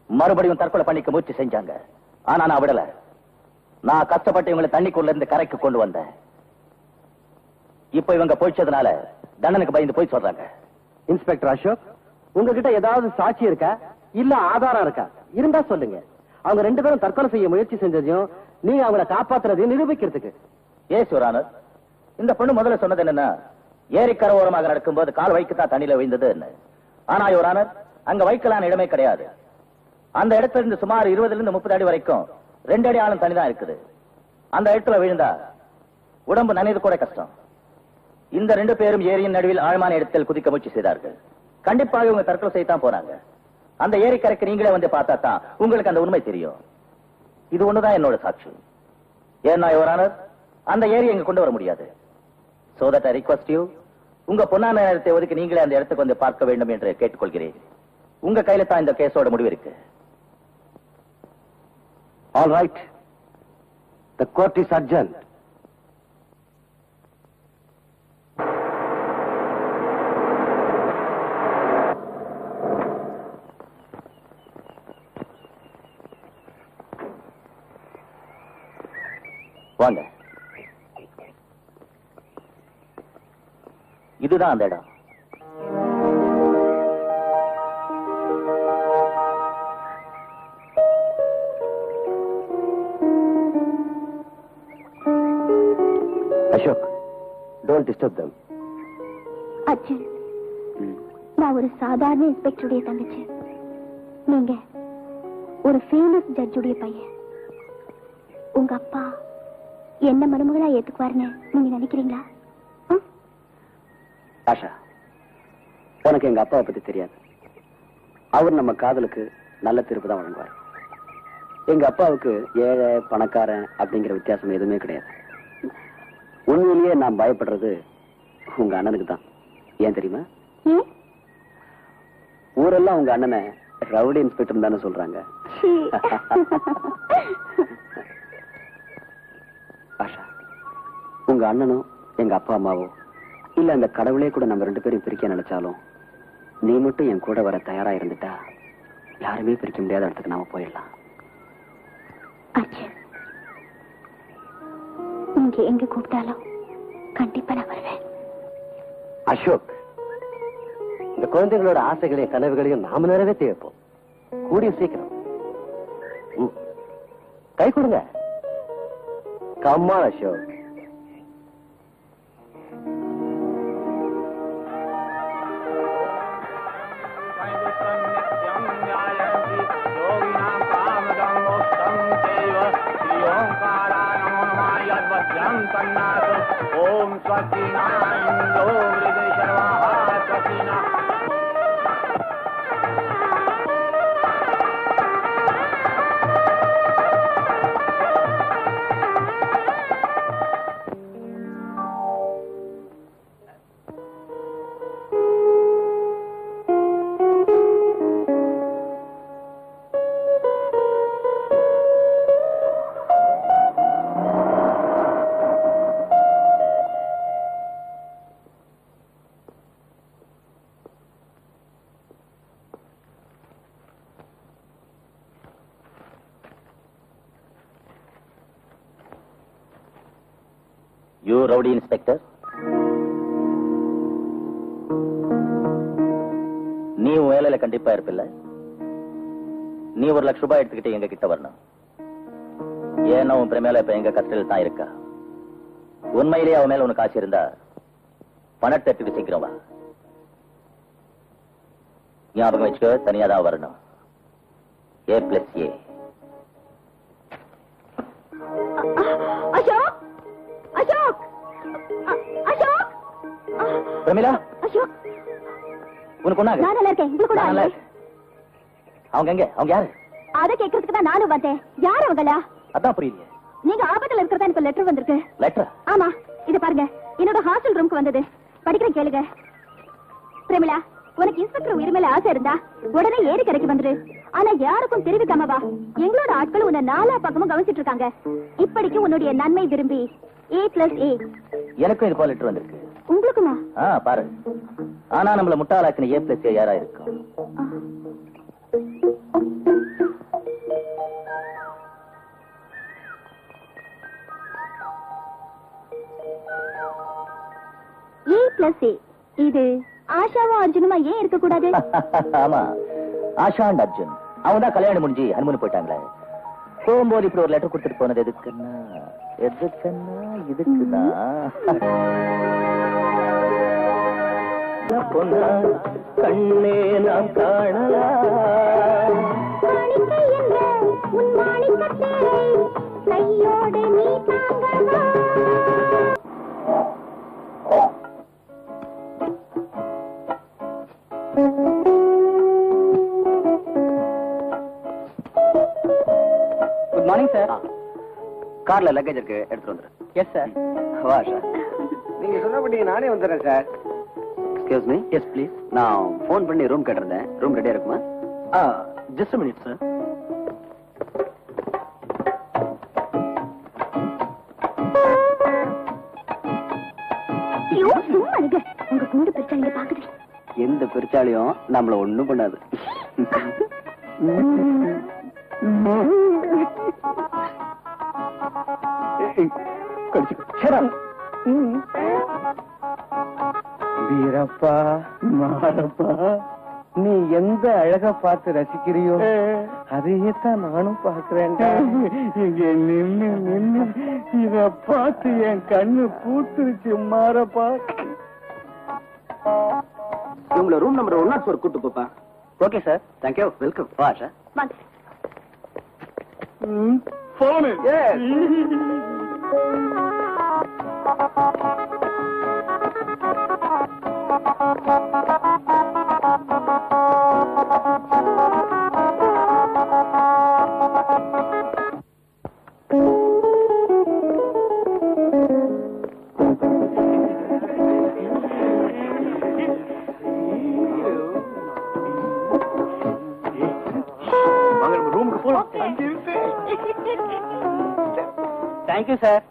மறுபடியும் தற்கொலை பண்ணிக்க முயற்சி செஞ்சாங்க. ஆனா நான் விடல. நான் கஷ்டப்பட்டு இவங்களை தண்ணிக்குள்ள இருந்து கரைக்கு கொண்டு வந்தேன். இப்ப இவங்க போயிச்சதுனால தண்டனுக்கு பயந்து போய் சொல்றாங்க. இன்ஸ்பெக்டர் அசோக், உங்ககிட்ட ஏதாவது சாட்சி இருக்கா இல்ல ஆதாரம் இருக்கா? இருந்தா சொல்லுங்க. அவங்க 2 பேரும் தற்கொலை செய்ய முயற்சி செஞ்சதையும் நீங்க அவங்கள காப்பாத்துறதையும் நிரூபிக்கிறதுக்கு. ஏஸ் யுவர் ஆனர், இந்த பொண்ணு முதல்ல சொன்னது என்னன்னா, ஏரிக்கரை ஓரமாக நடக்கும்போது கால் வைக்கத்தான் தண்ணியில விழுந்தது. ஆனா யுவர் ஆனர், அங்க வைக்கலான இடமே கிடையாது. அந்த இடத்துல இருந்து சுமார் 20 to 30 அடி வரைக்கும் 2 அடி ஆழம் தண்ணி தான் இருக்குது. அந்த இடத்துல விழுந்தா உடம்பு நனைது கூட கஷ்டம். இந்த 2 பேரும் ஏரியின் நடுவில் ஆழமான இடத்தில் குதிக்க முயற்சி செய்தார்கள். கண்டிப்பாக இவங்க தற்கொலை செய்யத்தான் போனாங்க. அந்த ஏரிக்கரைக்கு நீங்களே வந்து பார்த்தா தான் உங்களுக்கு அந்த உண்மை தெரியும். இது ஒண்ணுதான் என்னோட சாட்சி. ஏன்னா யுவர் ஆனர், அந்த ஏரி எங்க கொண்டு வர முடியாது. So that I request you, உங்க பொன்னான நேரத்தை ஒதுக்கி நீங்களே அந்த இடத்துக்கு வந்து பார்க்க வேண்டும் என்று கேட்டுக்கொள்கிறேன். உங்க கையில தான் இந்த கேஸோட முடிவு இருக்கு. All right. The court is adjourned. வாங்க. இதுதான் அந்த இடம். Ashok, don't disturb them. Arjun, நான் ஒரு சாதாரண இன்ஸ்பெக்டருடைய தங்கச்சி. நீங்க ஒரு ஃபேமஸ் ஜட்ஜுடைய பையன். உங்க அப்பா என்ன மருமகளா ஏத்துக்குவாருன்னு நீங்க நினைக்கிறீங்களா? ஆஷா, உனக்கு எங்க அப்பாவை பத்தி தெரியாது. அவர் நம்ம காதலுக்கு நல்ல தீர்ப்பு தான் வழங்குவார். எங்க அப்பாவுக்கு ஏழை பணக்காரன் அப்படிங்கிற வித்தியாசம் எதுவுமே கிடையாது. உண்மையிலேயே நான் பயப்படுறது உங்க அண்ணனுக்கு தான். ஏன் தெரியுமா? ஊரெல்லாம் உங்க அண்ணனை ரவுடி இன்ஸ்பெக்டர் தானே சொல்றாங்க. ஆஷா, உங்க அண்ணனும் எங்க அப்பா அம்மாவோ இல்ல அந்த கடவுளே கூட நம்ம 2 பேரும் பிரிக்க நினைச்சாலும் நீ மட்டும் என் கூட வர தயாரா இருந்துட்டா யாருமே பிரிக்க முடியாத இடத்துக்கு நாம போயிடலாம். அர்ஜுன், நீங்க எங்க கூப்பிட்டாலும் கண்டிப்பா நான் வருவேன். அசோக், இந்த குழந்தைகளோட ஆசைகளையும் கனவுகளையும் நாம நிறைவேற்றி வைப்போம். கூடிய சீக்கிரம். கை கொடுங்க. கம்மா அசோக். ओम स्वस्तिना इंदो हृदय शर्वाहा स्वस्तिना யூ ரவுடி இன்ஸ்பெக்டர், நீ உன் வேலையில கண்டிப்பா இருப்பில்ல. நீ 1 லட்சம் ரூபாய் எடுத்துக்கிட்டு எங்க கிட்ட வரணும். ஏன்னா உன் பிரமேல இப்ப எங்க கஸ்டடியில் தான் இருக்கா. உண்மையிலேயே அவன் மேல உனக்கு ஆசை இருந்தா பணத்தை எடுத்துட்டு சீக்கிரம் வா. ஞாபகம் வச்சுக்க, தனியா தான் வரணும். A+A. அசோக், அசோக், அசோக், பிரமிளா, அசோக், உனக்கு ஒண்ணாக? நான் நல்லா இருக்கேன். உங்களுக்கு நான் நல்லா ஒண்ணாக? இருக்கேன். அவங்க எங்க? அவங்க யாரு? அத கேக்குறதுக்கு தான் நானும் வந்தேன். யார் அவங்களா? அதான் புரியலையே. நீங்க ஆபத்துல இருக்கிறதா எனக்கு லெட்டர் வந்திருக்கு. லெட்டர்? ஆமா, இது பாருங்க. என்னோட ஹாஸ்டல் ரூமுக்கு வந்தது. படிக்கிறேன், கேளுங்க. பிரமிளா, உனக்கு இன்ஸ்பெக்டர் உயிர் மேல ஆசை இருந்தா உடனே ஏரி கரைக்கு வந்துரு. ஆனா யாருக்கும் தெரிவிக்காம வா. எங்களோட ஆட்கள் உன்னை 4 பக்கமும் கவனிச்சிட்டு இருக்காங்க. இப்படிக்கு உன்னுடைய நன்மை விரும்பி A+A. எனக்கும் இது போல லெட்டர் வந்திருக்கு. உங்களுக்குமா? பாரு. ஆனா நம்மள முட்டாளாக்கின A+A யாரா இருக்கும்? A+A. இது ஆஷாவும் அர்ஜுனுமா ஏன் இருக்க கூடாது? ஆமா, ஆஷா அண்ட் அர்ஜுன் அவங்க தான் கல்யாணம் முடிஞ்சு ஹனிமூன் போயிட்டாங்களே. போகும்போது இப்படி ஒரு லெட்டர் கொடுத்துட்டு போனது எதுக்குன்னா இதுக்குன்னா கண்ணே நாம் காணலாம் கையோடு நீ தாங்கவா. Good morning sir. கார்ல லக்கேஜ் இருக்கு, எடுத்துட்டு வந்துரு. Yes sir. வா சார். நீங்க சொன்னபடி நானே வந்துடுறேன் sir. Excuse me. Yes please. நான் ஃபோன் பண்ணி ரூம் கேட்டிருந்தேன். ரூம் ரெடியா இருக்குமா? Just minute sir. ஐயோ, சும்மா இருங்க. உங்க கூண்டு பிரச்சனை பாக்குது. எந்த பெருச்சாலியும் நம்மள ஒண்ணும் பண்ணாது. வீரப்பா மாரப்பா, நீ எந்த அழக பார்த்து ரசிக்கிறியோ அதையே தான் நானும் பாக்குறேன். இங்க நின்னு நின்னு இத பார்த்து என் கண்ணு பூத்துருச்சு மாரப்பா. இவங்கள ரூம் நம்பர் 104 கூட்டு போப்பா. Okay sir. தேங்க்யூ. வெல்கம். வா சார். வாங்க. போனு ரூமுக்கு போலாம். Thank you sir.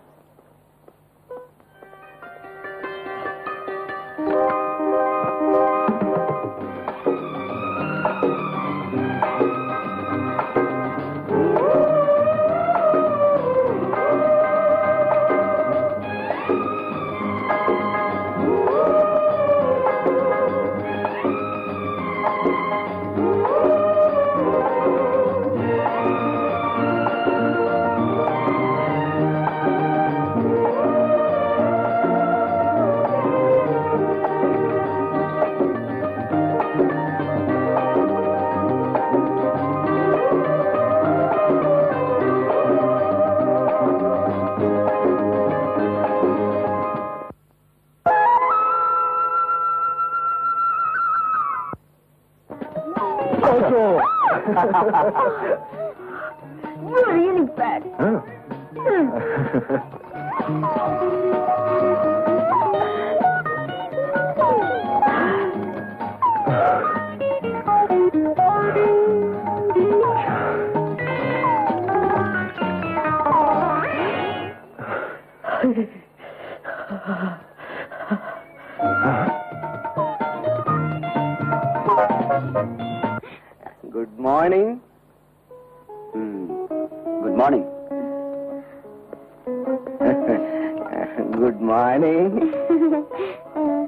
You're really bad. Good morning. Good morning. Good morning.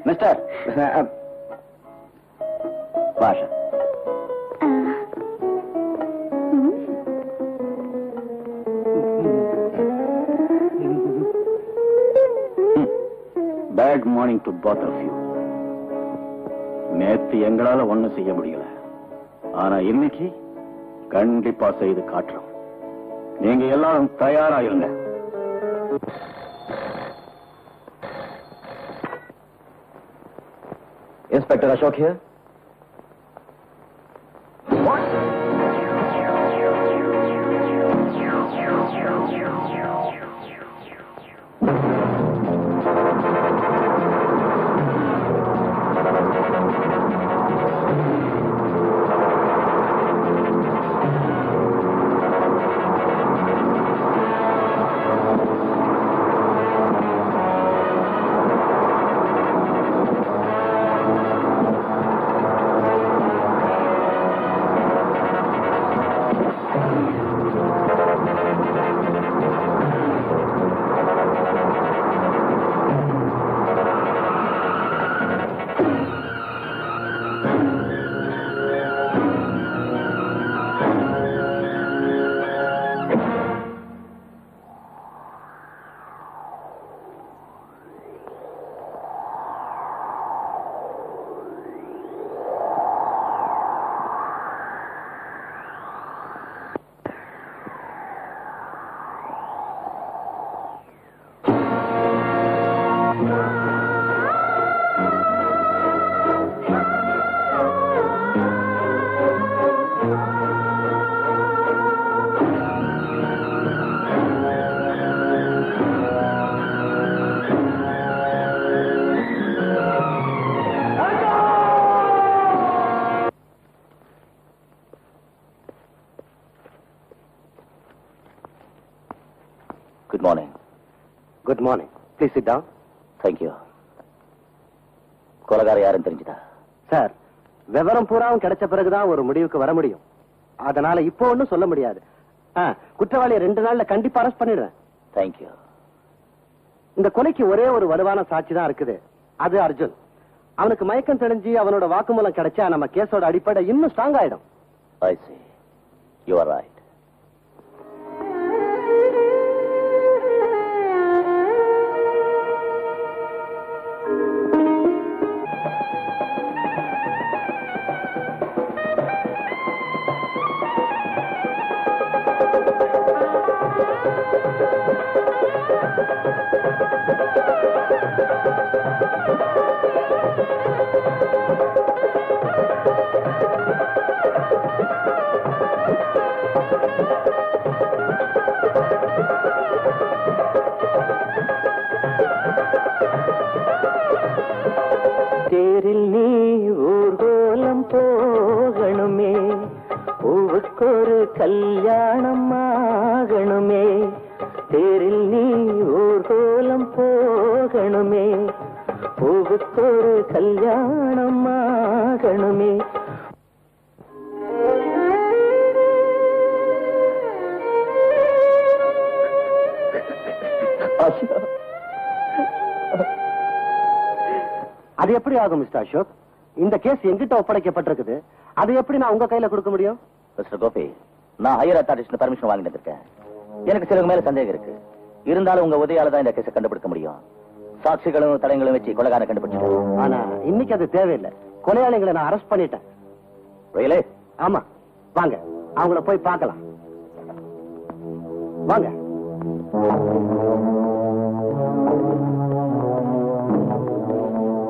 Mister. Basha. Bad morning to both of you. நேத்து எங்களால ஒண்ணும் செய்ய முடியல. ஆனா இன்னைக்கு கண்டிப்பா செய்து காட்டுறோம். நீங்க எல்லாரும் தயாரா இருங்க. Inspector Ashok here. Good morning. Good morning. Please sit down. Thank you. கொலைகார யாருன்னு தெரிஞ்சுதா? சார், விவரம் பூராவும் கிடைச்ச பிறகுதான் ஒரு முடிவுக்கு வர முடியும். அதனால இப்போ ஒன்னும் சொல்ல முடியாது. குற்றவாளியை 2 நாள்ல கண்டிப்பா அரெஸ்ட் பண்ணிடுறேன். தேங்க்யூ. இந்த கொலைக்கு ஒரே ஒரு வலுவான சாட்சி தான் இருக்குது. அது அர்ஜுன். அவனுக்கு மயக்கம் தெளிஞ்சு அவனோட வாக்குமூலம் கிடைச்சா நம்ம கேஸோட அடிப்படை இன்னும் ஸ்ட்ராங் ஆயிடும். I see. You are right. தேரில் நீ ஊர்கோலம் போகணுமே, பூவுக்கொரு கல்யாணம் ஆகணுமே. தேரில் நீ ஊர்கோலம் போகணுமே, பூவுக்கொரு கல்யாணம் ஆகணுமே. அது எப்படி ஆகும் மிஸ்டர் அசோக்? இந்த கேஸ் எங்கிட்ட ஒப்படைக்கப்பட்டிருக்குது. அது எப்படி நான் உங்க கையில கொடுக்க முடியும்? மிஸ்டர் கோபி, நான் ஹையர் அத்தாரிட்டி பர்மிஷன் வாங்கி வந்திருக்கேன். எனக்கு சிலருக்கு மேல சந்தேகம் இருக்கு. இருந்தாலும் உங்க உதவியால தான் இந்த கேஸை கண்டுபிடிக்க முடியும். சாட்சிகளும் தடயங்களும் வச்சு கொலைகாரனை கண்டுபிடிச்சிட்டேன். ஆனா இன்னைக்கு அது தேவையில்லை. கொலையாளிகளை நான் அரெஸ்ட் பண்ணிட்டேன். ரயிலே? ஆமா, வாங்க அவங்கள போய் பார்க்கலாம். வாங்க.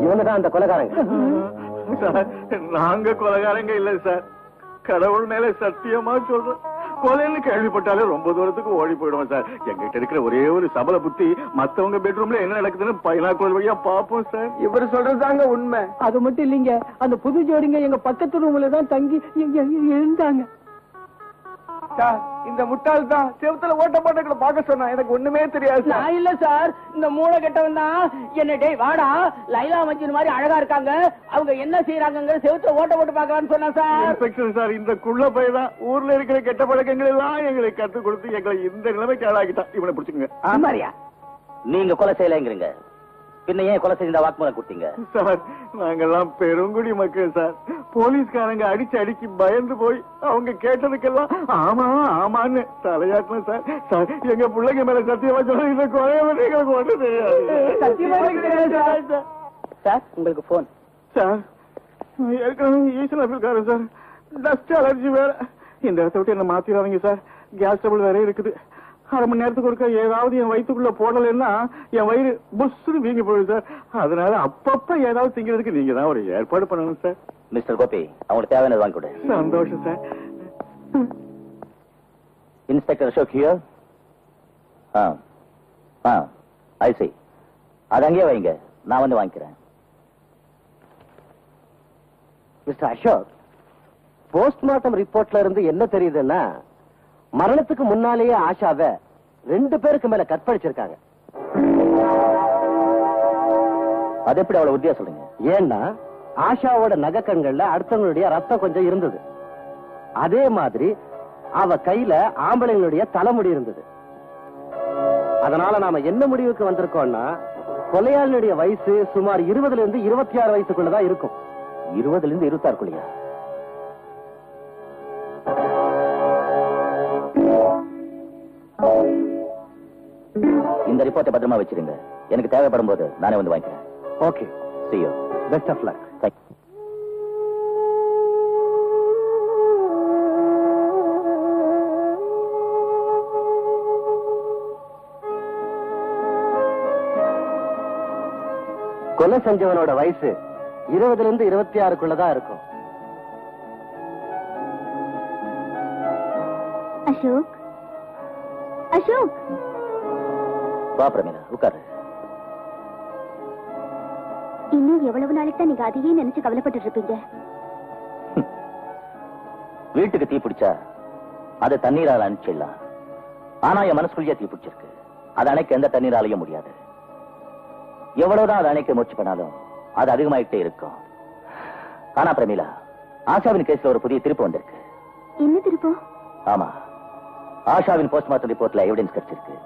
இவங்கதான் அந்த கொலைகாரங்க. சார், நாங்க கொலைகாரங்க இல்ல சார். கடவுள் மேல சத்தியமா சொல்றோம், கொலைன்னு கேள்விப்பட்டாலே ரொம்ப தூரத்துக்கு ஓடி போயிடுவோம் சார். எங்கிட்ட இருக்கிற ஒரே ஒரு சபல புத்தி, மத்தவங்க பெட்ரூம்ல என்ன நடக்குதுன்னு பைனாக்குலர் வழியா பாப்போம் சார். இவர் சொல்றதுதாங்க உண்மை. அது மட்டும் இல்லைங்க, அந்த புது ஜோடிங்க எங்க பக்கத்து ரூம்ல தான் தங்கி இருந்தாங்க. இந்த முட்டாள் தான் செவத்துல ஓட்ட போட்ட பாக்க சொன்னா. எனக்கு ஒண்ணுமே தெரியாது. நான் இல்ல சார், இந்த மூளை கெட்டவன் தான் என்ன டேய் வாடா, லைலா மஜ்னு மாதிரி அழகா இருக்காங்க, அவங்க என்ன செய்யறாங்க செவத்துல ஓட்ட போட்டு பாக்கலாம்னு சொன்னா சார். இன்ஸ்பெக்டர் சார், இந்த குள்ள பையதான் ஊர்ல இருக்கிற கெட்ட பழக்கங்கள் எல்லாம் எங்களுக்கு கத்து கொடுத்து எங்களை இந்த நிலைமைக்கு ஆளாக்கிட்டான். இவனை பிடிச்சுங்க. ஆமாரியா, நீங்க கொலை செய்யலைங்கிறீங்க, பின்ன ஏன் கொலை செய்த வாக்குமூலம் கொடுத்தீங்க? சார், நாங்கெல்லாம் பெருங்குடி மக்கள் சார். போலீஸ்காரங்க அடிச்சு பயந்து போய் அவங்க கேட்டதுக்கெல்லாம் ஆமா ஆமான்னு தலையாட்டணும் சார். சார், எங்க பிள்ளைங்க மேல சத்தியமா சொல்ல இந்த கொலையை எங்களுக்கு ஒன்றும் தெரியாது சார். உங்களுக்கு போன் சார். ஏற்கனவே ஈசன் அபில்காரன் சார். டஸ்ட் அலர்ஜி வேற. இந்த இடத்த விட்டு என்ன மாத்திடாதீங்க சார். கேஸ் டபுள் வேற இருக்குது. அரை மணி நேரத்துக்கு ஒருக்கா ஏதாவது என் வயிற்றுக்குள்ள போடலன்னா என் வயிறு புஷ்னு வீங்கி போயிடுது சார். அதனால அப்பப்ப ஏதாவது திங்கிறதுக்கு நீங்க தான் ஒரு ஏற்பாடு பண்ணணும் சார். மிஸ்டர் கோபி, அவங்களுக்கு தேவையானது வாங்கி கொடு. சந்தோஷம் sir. Inspector Ashok here. I see. அது அங்கேயே வைங்க, நான் வந்து வாங்கிக்கிறேன். மிஸ்டர் அசோக், போஸ்ட்மார்ட்டம் ரிப்போர்ட்ல இருந்து என்ன தெரியுதுன்னா, மரணத்துக்கு முன்னாலேயே ஆஷாவை 2 பேருக்கு மேல கற்பழிச்சிருக்காங்க. அது எப்படி அவ்வளவு உறுதியா சொல்றீங்க? ஏன்னா ஆஷாவோட நகைக்கண்கள்ல அடுத்தவங்களுடைய ரத்தம் கொஞ்சம் இருந்தது. அதே மாதிரி அவ கையில ஆம்பளைங்களுடைய தலைமுடி இருந்தது. அதனால நாம என்ன முடிவுக்கு வந்திருக்கோம்னா, கொலையாளியுடைய வயசு சுமார் 20 இருந்து 26 வயசுக்குள்ளதான் இருக்கும். 20 இருந்து 26 இந்த ரிப்போர்ட்டை பத்திரமா வச்சிருங்க. எனக்கு தேவைப்படும் போது நானே வந்து வாங்கிக்கிறேன். Okay, see you. Best of luck. Thank you. கொலை செஞ்சவனோட வயசு 20 இருந்து 26க்குள்ளதான் இருக்கும். அசோக், அசோக், வா பிரமீளா, உட்காரு. இன்னும் எவ்வளவு நாளைக்கு தான் நீங்க அதையே நினைச்சு கவலைப்பட்டு இருப்பீங்க? வீட்டுக்கு தீ பிடிச்சா அது தண்ணீரால அனுப்பிச்சிடலாம். ஆனா என் மனசுக்குள்ளேயே தீ பிடிச்சிருக்கு. அது அணைக்க எந்த தண்ணீராலையும் முடியாது. எவ்வளவுதான் அதை அணைக்க முயற்சி பண்ணாலும் அது அதிகமாயிட்டே இருக்கும். ஆனா பிரமிளா, ஆஷாவின் கேஸ்ல ஒரு புதிய திருப்பு வந்திருக்கு. என்ன திருப்பம்? ஆமா, ஆஷாவின் போஸ்ட்மார்ட்டம் ரிப்போர்ட்ல எவிடன்ஸ் கிடைச்சிருக்கு.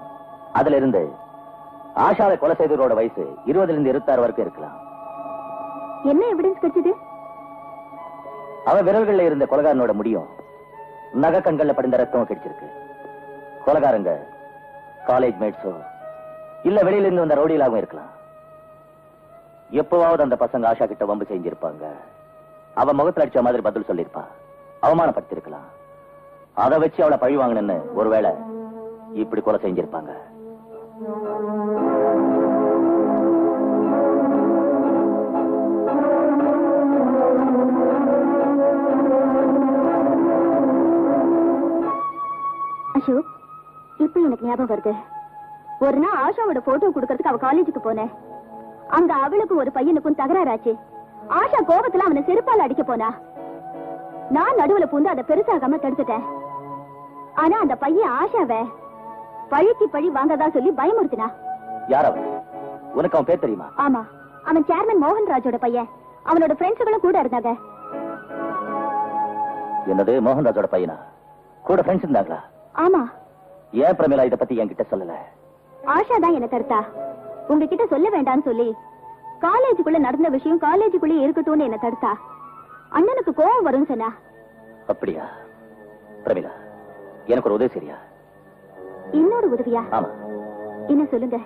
அதுல இருந்து ஆஷாவை கொலை செய்தவரோட வயசு 20 இருந்து 26 வரைக்கும் இருக்கலாம். என்ன எவிடன்ஸ் கிடைச்சது? அவ விரல்கள்ல இருந்த கொலைகாரனோட முடியும் நகை கண்கள்ல படிந்த ரத்தமும் கிடைச்சிருக்கு. கொலைகாரங்க காலேஜ் மேட்ஸோ இல்ல வெளியில இருந்து வந்த ரவுடிகளாகவும் இருக்கலாம். எப்பவாவது அந்த பசங்க ஆஷா கிட்ட வம்பு செஞ்சிருப்பாங்க. அவ முகத்துல அடிச்ச மாதிரி பதில் சொல்லிருப்பா, அவமானப்படுத்திருக்கலாம். அதை வச்சு அவளை பழி வாங்கணும்னு ஒருவேளை இப்படி கொலை செஞ்சிருப்பாங்க. அசோக், இப்ப எனக்கு ஞாபகம் வருது. ஒரு நாள் ஆஷாவோட போட்டோ கொடுக்கறதுக்கு அவ காலேஜுக்கு போனேன். அங்க அவளுக்கும் ஒரு பையனுக்கும் தகராறாச்சு. ஆஷா கோபத்துல அவனை செருப்பால அடிக்க போனா. நான் நடுவுல பூந்து அதை பெருசாகாம தடுத்துட்டேன். ஆனா அந்த பையன் ஆஷாவை பழிக்கு பழி வாங்கதா சொல்லி பயமுறுத்தினா. யார் அவன்? உனக்கு அவன் பேர் தெரியுமா? ஆமா, அவன் சேர்மன் மோகன்ராஜோட பையன். அவனோட ஃப்ரெண்ட்ஸுகளும் கூட இருந்தாங்க. என்னது, மோகன்ராஜோட பையனா? கூட ஃப்ரெண்ட்ஸ் இருந்தாங்களா? ஆமா. ஏன் பிரமிளா இத பத்தி என்கிட்ட சொல்லல? ஆஷா தான் என்ன தடுத்தா. உங்ககிட்ட சொல்ல வேண்டாம்னு சொல்லி காலேஜுக்குள்ள நடந்த விஷயம் காலேஜுக்குள்ளே இருக்கட்டும்னு என்ன தடுத்தா. அண்ணனுக்கு கோவம் வரும்னு சொன்னா. அப்படியா? பிரமிளா, எனக்கு ஒரு உதவி சரியா? இன்னொரு உதவியா? ஆமா. என்ன சொல்லுங்க.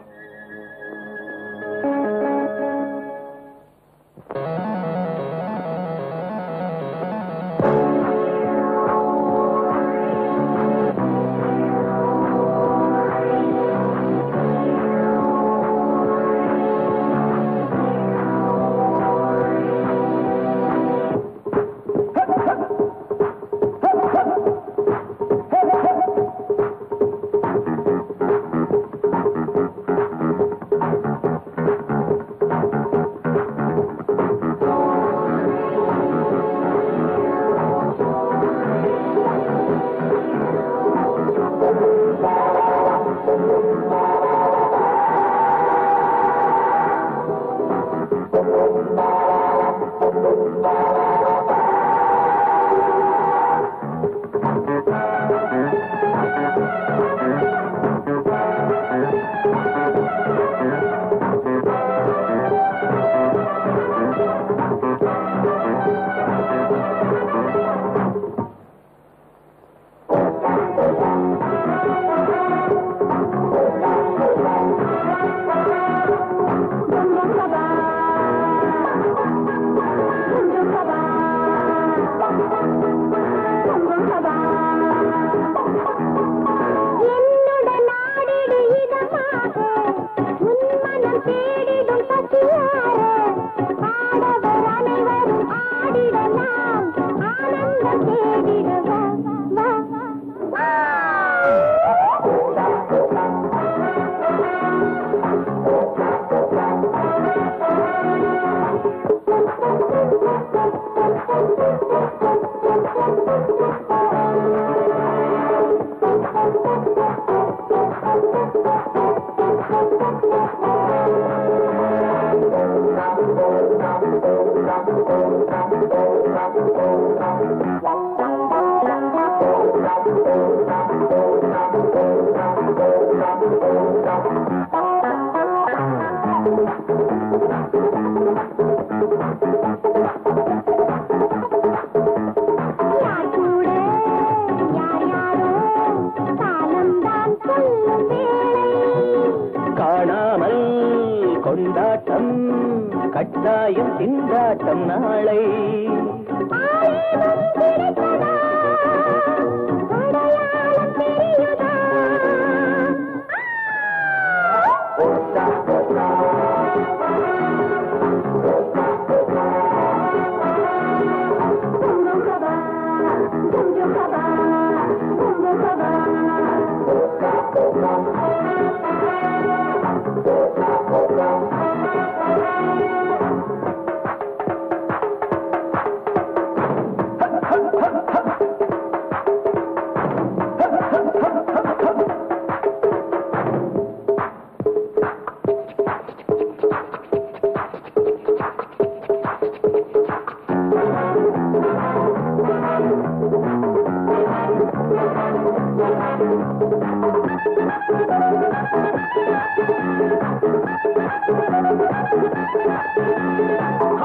காணாமல் கொண்டாட்டம் கட்டாயம் திண்டாட்டம் நாளை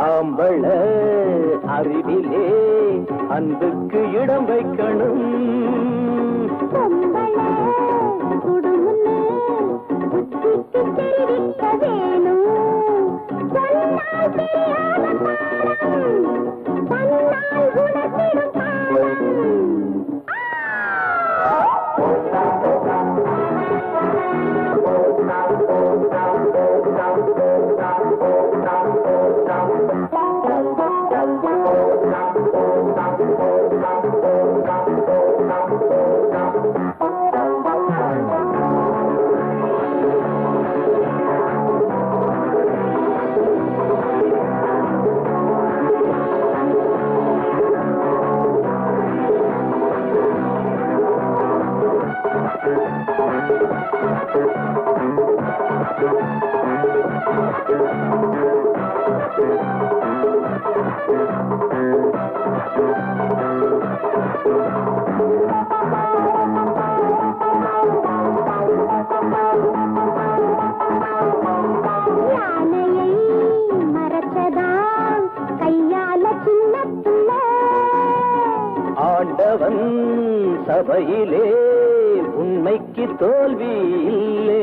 ஆம்பள அறிவிலே அன்புக்கு இடம் வைக்கணும். ஆண்டவன் சபையிலே உண்மைக்கு தோல்வி இல்லே.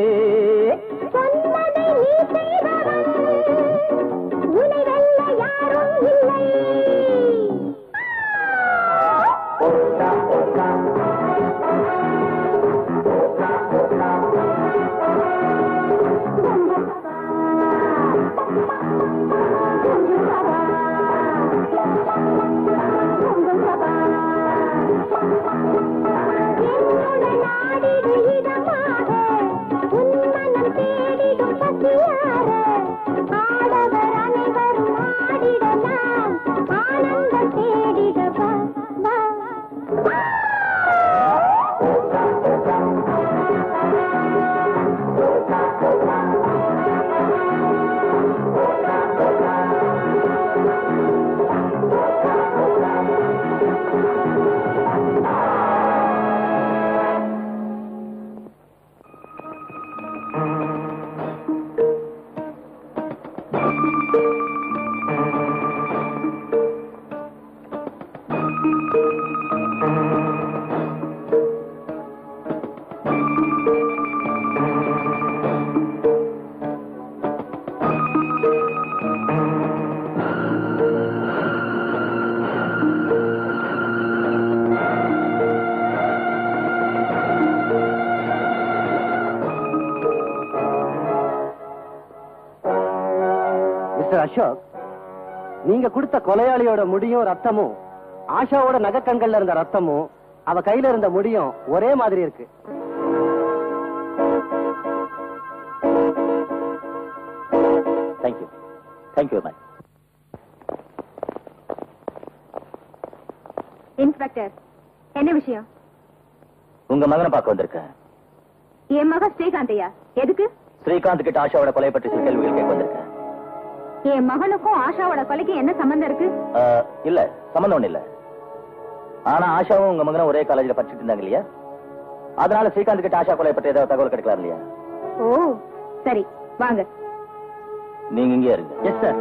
மிஸ்டர் அசோக், நீங்க கொடுத்த கொலையாளியோட முடியும் ரத்தமும் ஆஷாவோட நகைக்கண்கள்ல இருந்த ரத்தமும் அவ கையில இருந்த முடியும் ஒரே மாதிரி இருக்கு. Thank you thank you ma'am. இன்ஸ்பெக்டர், என்ன விஷயம்? உங்க மகனை பார்க்க வந்திருக்கேன். என் மகன் ஸ்ரீகாந்தையா? எதுக்கு? ஸ்ரீகாந்த் கிட்ட ஆஷாவோட கொலை பற்றி சில கேள்விகள் கேட்க வந்திருக்கேன். என் மகனுக்கும் ஆஷாவோட கொலைக்கு என்ன சம்பந்தம் இருக்கு? இல்ல, சம்பந்தம் ஒண்ணு இல்ல. ஆனா ஆஷாவும் உங்க மகனும் ஒரே காலேஜ்ல படிச்சுட்டு இருந்தாங்க இல்லையா? அதனால ஸ்ரீகாந்த் கிட்ட ஆஷா கொலை பற்றி ஏதாவது தகவல் கிடைக்கலாம் இல்லையா? ஓ சரி, வாங்க. நீங்க இங்கே இருங்க. Yes sir.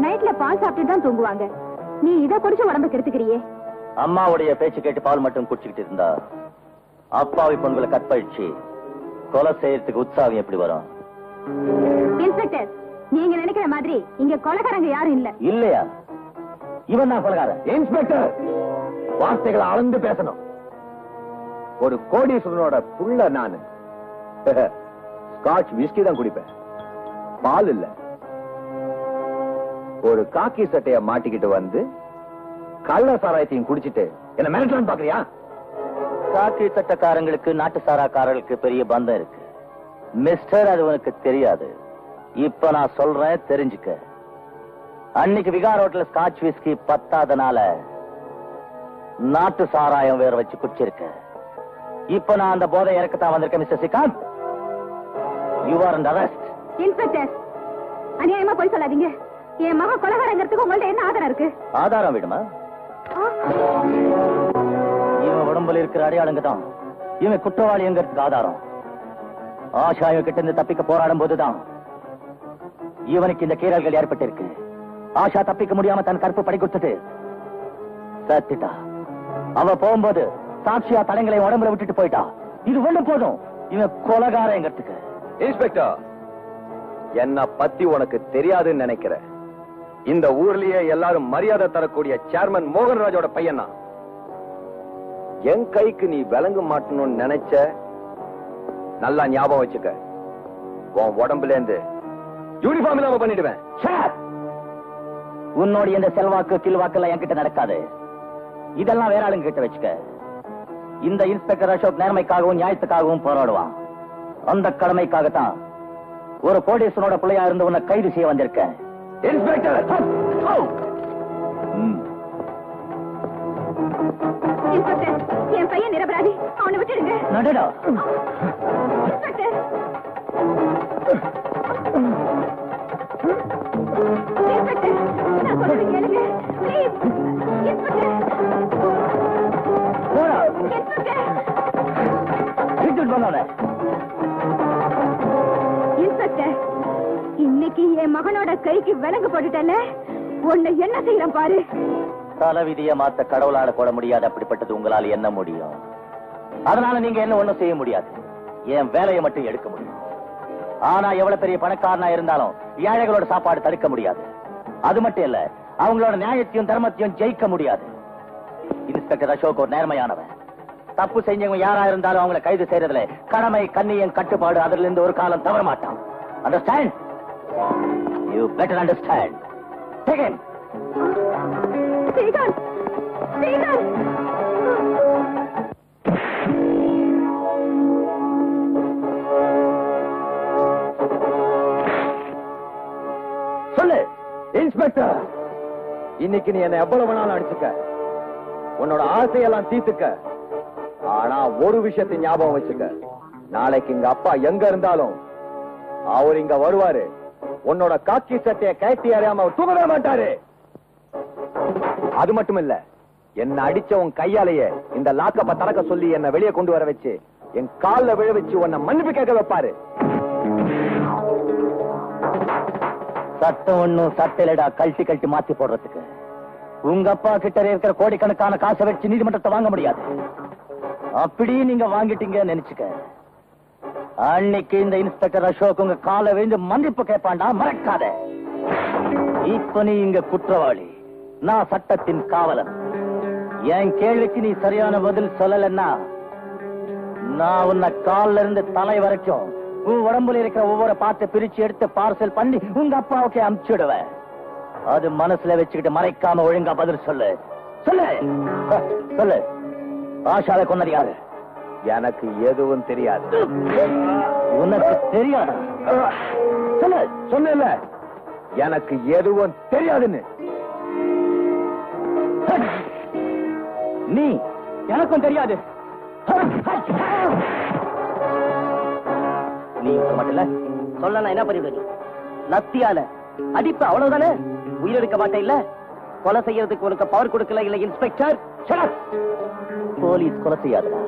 நைட்ல பால் சாப்பிட்டு தான் தூங்குவாங்க. நீ இத குடிச்சு உடம்பு கெடுத்துக்கிறியே. அம்மாவுடைய பேச்சு கேட்டு பால் மட்டும் குடிச்சுக்கிட்டு இருந்தா அப்பாவி பொண்ணுகளை கற்பழிச்சு கொலை செய்யறதுக்கு உற்சாகம் எப்படி வரும்? இன்ஸ்பெக்டர், நீங்க நினைக்கிற மாதிரி இங்க கொலைகாரங்க யாரும் இல்ல. இல்லையா? இவன் தான் கொலைகாரன். இன்ஸ்பெக்டர், வார்த்தைகளை அளந்து பேசணும். ஒரு கோடீஸ்வரனோட புள்ள நானு. ஸ்காட்ச் விஸ்கி தான் குடிப்பேன், பால் இல்ல. ஒரு காக்கி சட்டைய மாட்டிக்கிட்டு வந்து கள்ள சாராயத்தையும் குடிச்சிட்டு என்ன மிரட்டலான்னு பாக்குறியா? காக்கி சட்டக்காரங்களுக்கு நாட்டு சாராக்காரர்களுக்கு பெரிய பந்தம் இருக்கு மிஸ்டர். அது உனக்கு தெரியாது. இப்ப நான் சொல்றேன், தெரிஞ்சுக்க. அன்னைக்கு விகார் ஹோட்டல் ஸ்காட்ச் விஸ்கி பத்தாதனால நாட்டு சாராயம் வேற வச்சு குடிச்சிருக்க. இப்ப நான் அந்த போதை இறக்கத்தான் வந்திருக்கேன் mister Srikanth. You are under arrest. Inspector, அநியாயமா போய் சொல்லாதீங்க. என் மகன் கொலைகாரங்கிறதுக்கு உங்கள்ட்ட என்ன ஆதாரம் இருக்கு? ஆதாரம் விடுமா? இவன் உடம்புல இருக்கிற அடையாளங்க தான் இவன் குற்றவாளிங்கிறதுக்கு ஆதாரம். ஆஷா இவன் கிட்ட இருந்து தப்பிக்க போராடும் போதுதான் இவனுக்கு இந்த கீறல்கள் ஏற்பட்டிருக்கு. ஆஷா தப்பிக்க முடியாம தன் கற்பு படி கொடுத்துட்டு சத்திட்டா. அவ போகும்போது சாட்சியா தடங்களை உடம்புல விட்டுட்டு போயிட்டா. இது ஒண்ணு போதும் இவன் கொலைகாரங்கிறதுக்கு. இன்ஸ்பெக்டர், என்ன பத்தி உனக்கு தெரியாதுன்னு நினைக்கிற. இந்த ஊர்லயே எல்லாரும் மரியாதை தரக்கூடிய சேர்மன் மோகன்ராஜோட பையன் தான். என் கைக்கு நீ விளங்க மாட்டணும்னு நினைச்ச நல்லா ஞாபகம் வச்சுக்க. உன் உடம்புல இருந்து யூனிஃபார்ம் இல்லாம பண்ணிடுவேன். உன்னோட இந்த செல்வாக்கு கில்வாக்கெல்லாம் என்கிட்ட நடக்காது. இதெல்லாம் வேற ஆளுங்க கிட்ட வச்சுக்க. இந்த இன்ஸ்பெக்டர் அசோக் நேர்மைக்காகவும் நியாயத்துக்காகவும் போராடுவான். அந்த கடமைக்காகத்தான் ஒரு போலீசனோட பிள்ளையா இருந்து உன்னை கைது செய்ய வந்திருக்கேன். இன்ஸ்பெக்டர், இன்ஸ்பெக்டர், என் பையன் நிரபராதி. அவனை விட்டுடுங்க. நடடா. இன்ஸ்பெக்டர், இன்ஸ்பெக்டர், நான் சொல்றது கேளுங்க. ப்ளீஸ். இன்ஸ்பெக்டர், போடா. இன்ஸ்பெக்டர், இழுத்துட்டு போங்க. இன்ஸ்பெக்டர், இன்னைக்கு என் மகனோட கைக்கு விலங்கு போட்டுட்டல. உன்னை என்ன செய்யறேன் பாரு. தலைவிதிய மாத்த கடவுளால போட முடியாது. அப்படிப்பட்டது உங்களால் என்ன முடியும்? அதனால நீங்க என்ன ஒண்ணும் செய்ய முடியாது. என் வேலையை மட்டும் எடுக்க முடியும். ஆனா எவ்வளவு பெரிய பணக்காரனா இருந்தாலும் ஏழைகளோட சாப்பாடு தடுக்க முடியாது. அது மட்டும் இல்ல, அவங்களோட நியாயத்தையும் தர்மத்தையும் ஜெயிக்க முடியாது. இன்ஸ்பெக்டர் அசோக் ஒரு நேர்மையானவன். தப்பு செஞ்சவங்க யாரா இருந்தாலும் அவங்களை கைது செய்யறதுல கடமை, கண்ணியம், கட்டுப்பாடு அதுல இருந்து ஒரு காலம் தவற மாட்டான். Understand? You better understand. Take it. Srikanth, Srikanth. சொல்லு இன்ஸ்பெக்டர். இன்னைக்கு நீ என்ன எவ்வளவு வேணாலும் அடிச்சுக்க, உன்னோட ஆசையெல்லாம் தீர்த்துக்க. ஆனா ஒரு விஷயத்தை ஞாபகம் வச்சுக்க. நாளைக்கு எங்க அப்பா எங்க இருந்தாலும் அவர் இங்க வருவாரு. உன்னோட காக்கி சட்டைய கட்டி அறியாம அவர் தூங்கவே மாட்டாரு. அது மட்டும் இல்ல, என்ன அடிச்ச உன் கையாலேயே இந்த லாக்கப்ப திறக்க சொல்லி என்ன வெளியே கொண்டு வர வச்சு என் கால்ல விழ வச்சு உன்னை மன்னிப்பு கேட்க வைப்பாரு. சட்டம் ஒண்ணும் சட்டையிலடா கழட்டி கழட்டி மாத்தி போடுறதுக்கு. உங்க அப்பா கிட்ட இருக்கிற கோடிக்கணக்கான காசை வச்சு நீதிமன்றத்தை வாங்க முடியாது. அப்படி நீங்க வாங்கிட்டீங்க நினைச்சுக்க. அன்னைக்கு இந்த இன்ஸ்பெக்டர் அசோக் உங்க காலை விழுந்து மன்னிப்பு கேட்பாண்டா, மறக்காத. இப்ப நீ இங்க குற்றவாளி, நான் சட்டத்தின் காவலன். என் கேள்விக்கு நீ சரியான பதில் சொல்லலன்னா நான் உன்னை கால்ல இருந்து தலை வரைக்கும் உன் உடம்புல இருக்கிற ஒவ்வொரு பாட்டை பிரிச்சு எடுத்து பார்சல் பண்ணி உங்க அப்பாவுக்கு அனுப்பிச்சுடுவேன். அது மனசுல வச்சுக்கிட்டு மறைக்காம ஒழுங்கா பதில் சொல்லு. சொல்லு சொல்லு. ஆஷாவை கொன்னது யாரு? எனக்கு எதுவும் தெரியாது. உனக்கு தெரியாது? சொல்லு. சொன்ன எனக்கு எதுவும் தெரியாதுன்னு. நீ எனக்கும் தெரியாது. நீ மட்டும் இல்ல சொல்ல என்ன பண்ணிடுவ? லத்தியால அடிப்பு அவ்வளவுதானே? உயிரெடுக்க மாட்டே இல்ல? கொலை செய்யறதுக்கு உனக்கு பவர் கொடுக்கல இல்ல இன்ஸ்பெக்டர்? போலீஸ் கொலை செய்யாதுடா.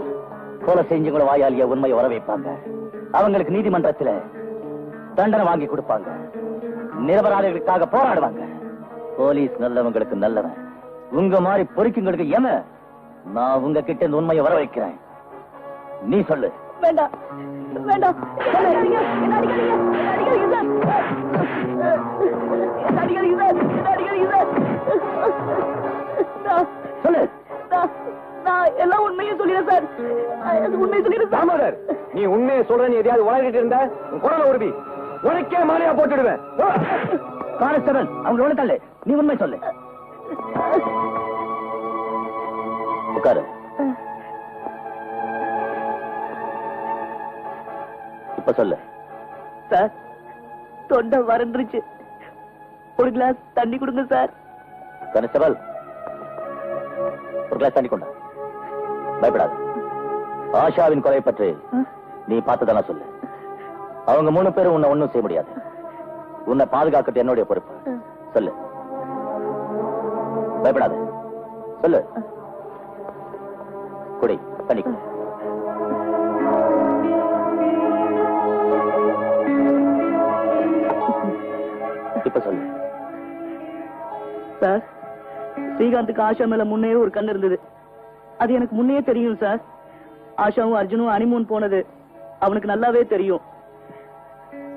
கொலை செஞ்சவங்கள வாயாலிய உண்மையை வர வைப்பாங்க. அவங்களுக்கு நீதிமன்றத்தில் தண்டனை வாங்கி கொடுப்பாங்க. நிரபராதிகளுக்காக போராடுவாங்க. போலீஸ் நல்லவங்களுக்கு நல்லவன். உங்க மாதிரி பொறுக்கிங்களுக்கு ஏம நான் உங்க கிட்ட இந்த உண்மையை வர வைக்கிறேன். நீ சொல்லு. வேண்டாம், வேண்டாம். சொல்லு. நான் எல்லாம் உண்மையும் சொல்லிடுறேன் சார். உண்மையை சொல்லிடுறேன். தாமோதர், நீ உண்மையை சொல்ற. நீ எதையாவது உலகிட்டு இருந்த குரலை உருவி உனக்கே மாலையா போட்டுடுவேன். கான்ஸ்டபிள், அவங்க ஒண்ணு தள்ளு. நீ உண்மை சொல்லு. உட்காரு. இப்ப சொல்லு. சார், தொண்டை வறண்டுருச்சு. ஒரு கிளாஸ் தண்ணி கொடுங்க சார். கான்ஸ்டபிள், ஒரு கிளாஸ் தண்ணி கொண்டா. பயப்படாத. ஆஷாவின் கொலை பற்றி நீ பார்த்ததான சொல்லு. அவங்க 3 பேரும் உன்னை ஒண்ணும் செய்ய முடியாது. உன்னை பாதுகாக்கிறது என்னுடைய பொறுப்பு. சொல்லு, பயப்படாத. சொல்லு. குடி தண்ணி குடி. இப்ப சொல்லு. சார், ஸ்ரீகாந்துக்கு ஆஷா மேல முன்னே ஒரு கண்ணு இருந்தது. அது எனக்கு முன்னே தெரியும் சார். ஆஷாவும் அர்ஜுனும் ஹனிமூன் போனது அவனுக்கு நல்லாவே தெரியும்.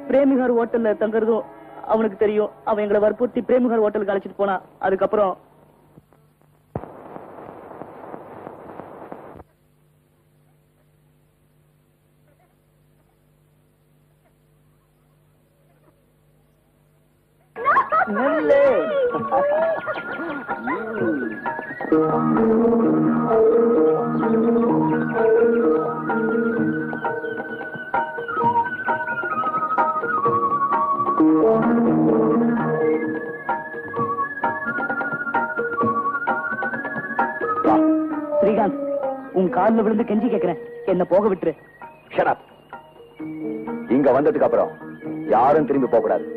பிரேமிகார் ஹோட்டல்ல தங்குறதும் அவனுக்கு தெரியும். அவன் எங்களை வற்புறுத்தி பிரேமிகார் ஹோட்டலுக்கு அழைச்சிட்டு போனா. அதுக்கப்புறம் ஸ்ரீகாந்த், உன் காலில் விழுந்து கெஞ்சி கேட்கிறேன், என்ன போக விட்டுரு. Shut up. இங்க வந்ததுக்கு அப்புறம் யாரும் திரும்பி போக கூடாது.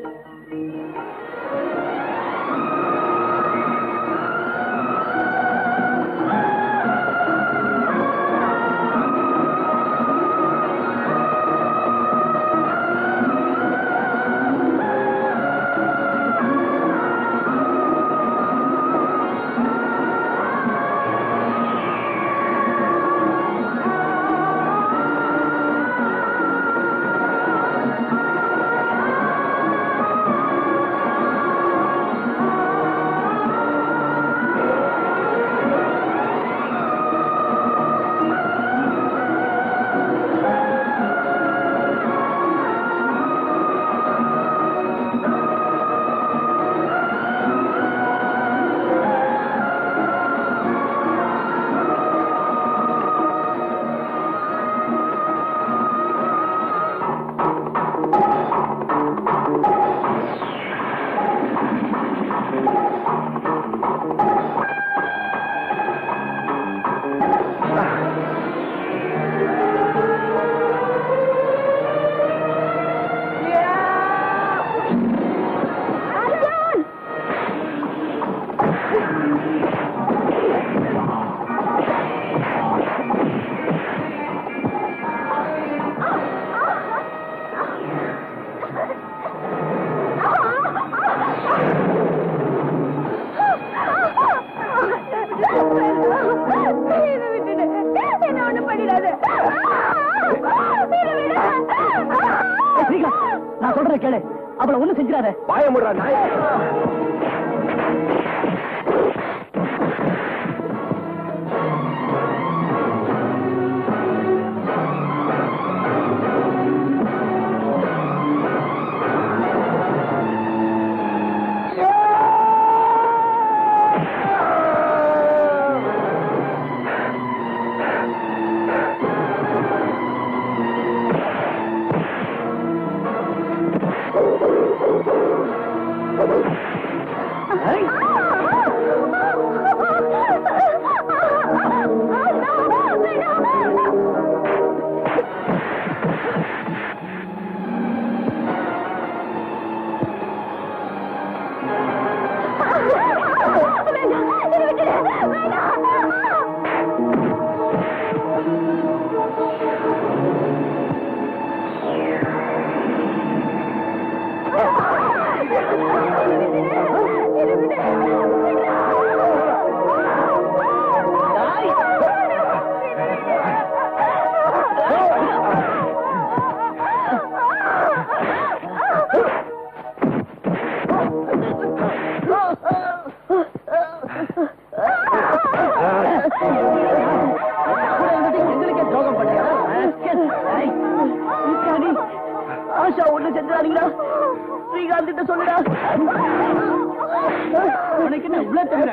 நான் சொல்றேன் கேளு, அவளை ஒண்ணு செஞ்சிடாத. வாய முடுறா நாய். ஆஷா ஒண்ணு செஞ்சாதீங்களா, ஸ்ரீகாந்த் கிட்ட சொல்லுடா. உனக்கு என்ன இவ்வளவு தமிழ்?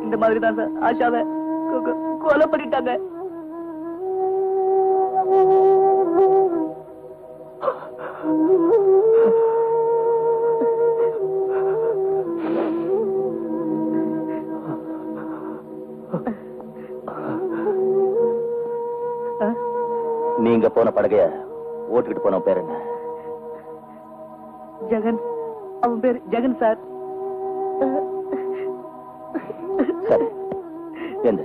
இந்த மாதிரி தான் சார் ஆஷாவை கொலை பண்ணிட்டாங்க. நீங்க போன படகைய ஓட்டுக்கிட்டு போன பேர் என்ன? ஜெகன். அவன் பேர் ஜெகன் சார். சரி, எந்த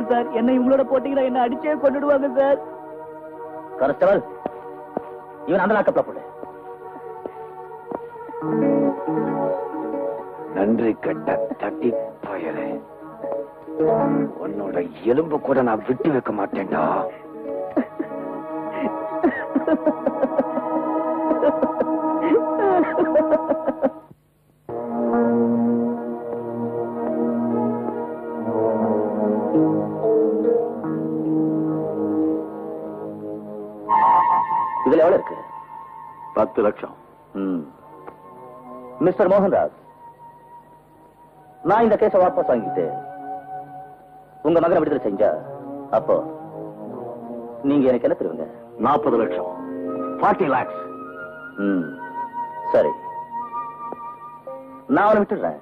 சார், என்ன இவங்களோட போட்டீங்கன்னா என்ன அடிச்சே கொண்டுடுவாங்க சார். கான்ஸ்டபிள், இவன் அந்த லாக்கப்ல போடு. நன்றி கட்ட தட்டி பயலே, உன்னோட எலும்பு கூட நான் விட்டு வைக்க மாட்டேன்டா. இதுல எவ்வளவு இருக்கு? 10 லட்சம். மிஸ்டர் மோகன்ராஜ், நான் இந்த கேஸை வாபஸ் வாங்கிட்டு உங்க மகனை விடுதலை செஞ்சா அப்போ நீங்க எனக்கு என்ன தருவீங்க? 40 லட்சம். 40 lakhs. சரி, நான் அவனை விட்டுடுறேன்.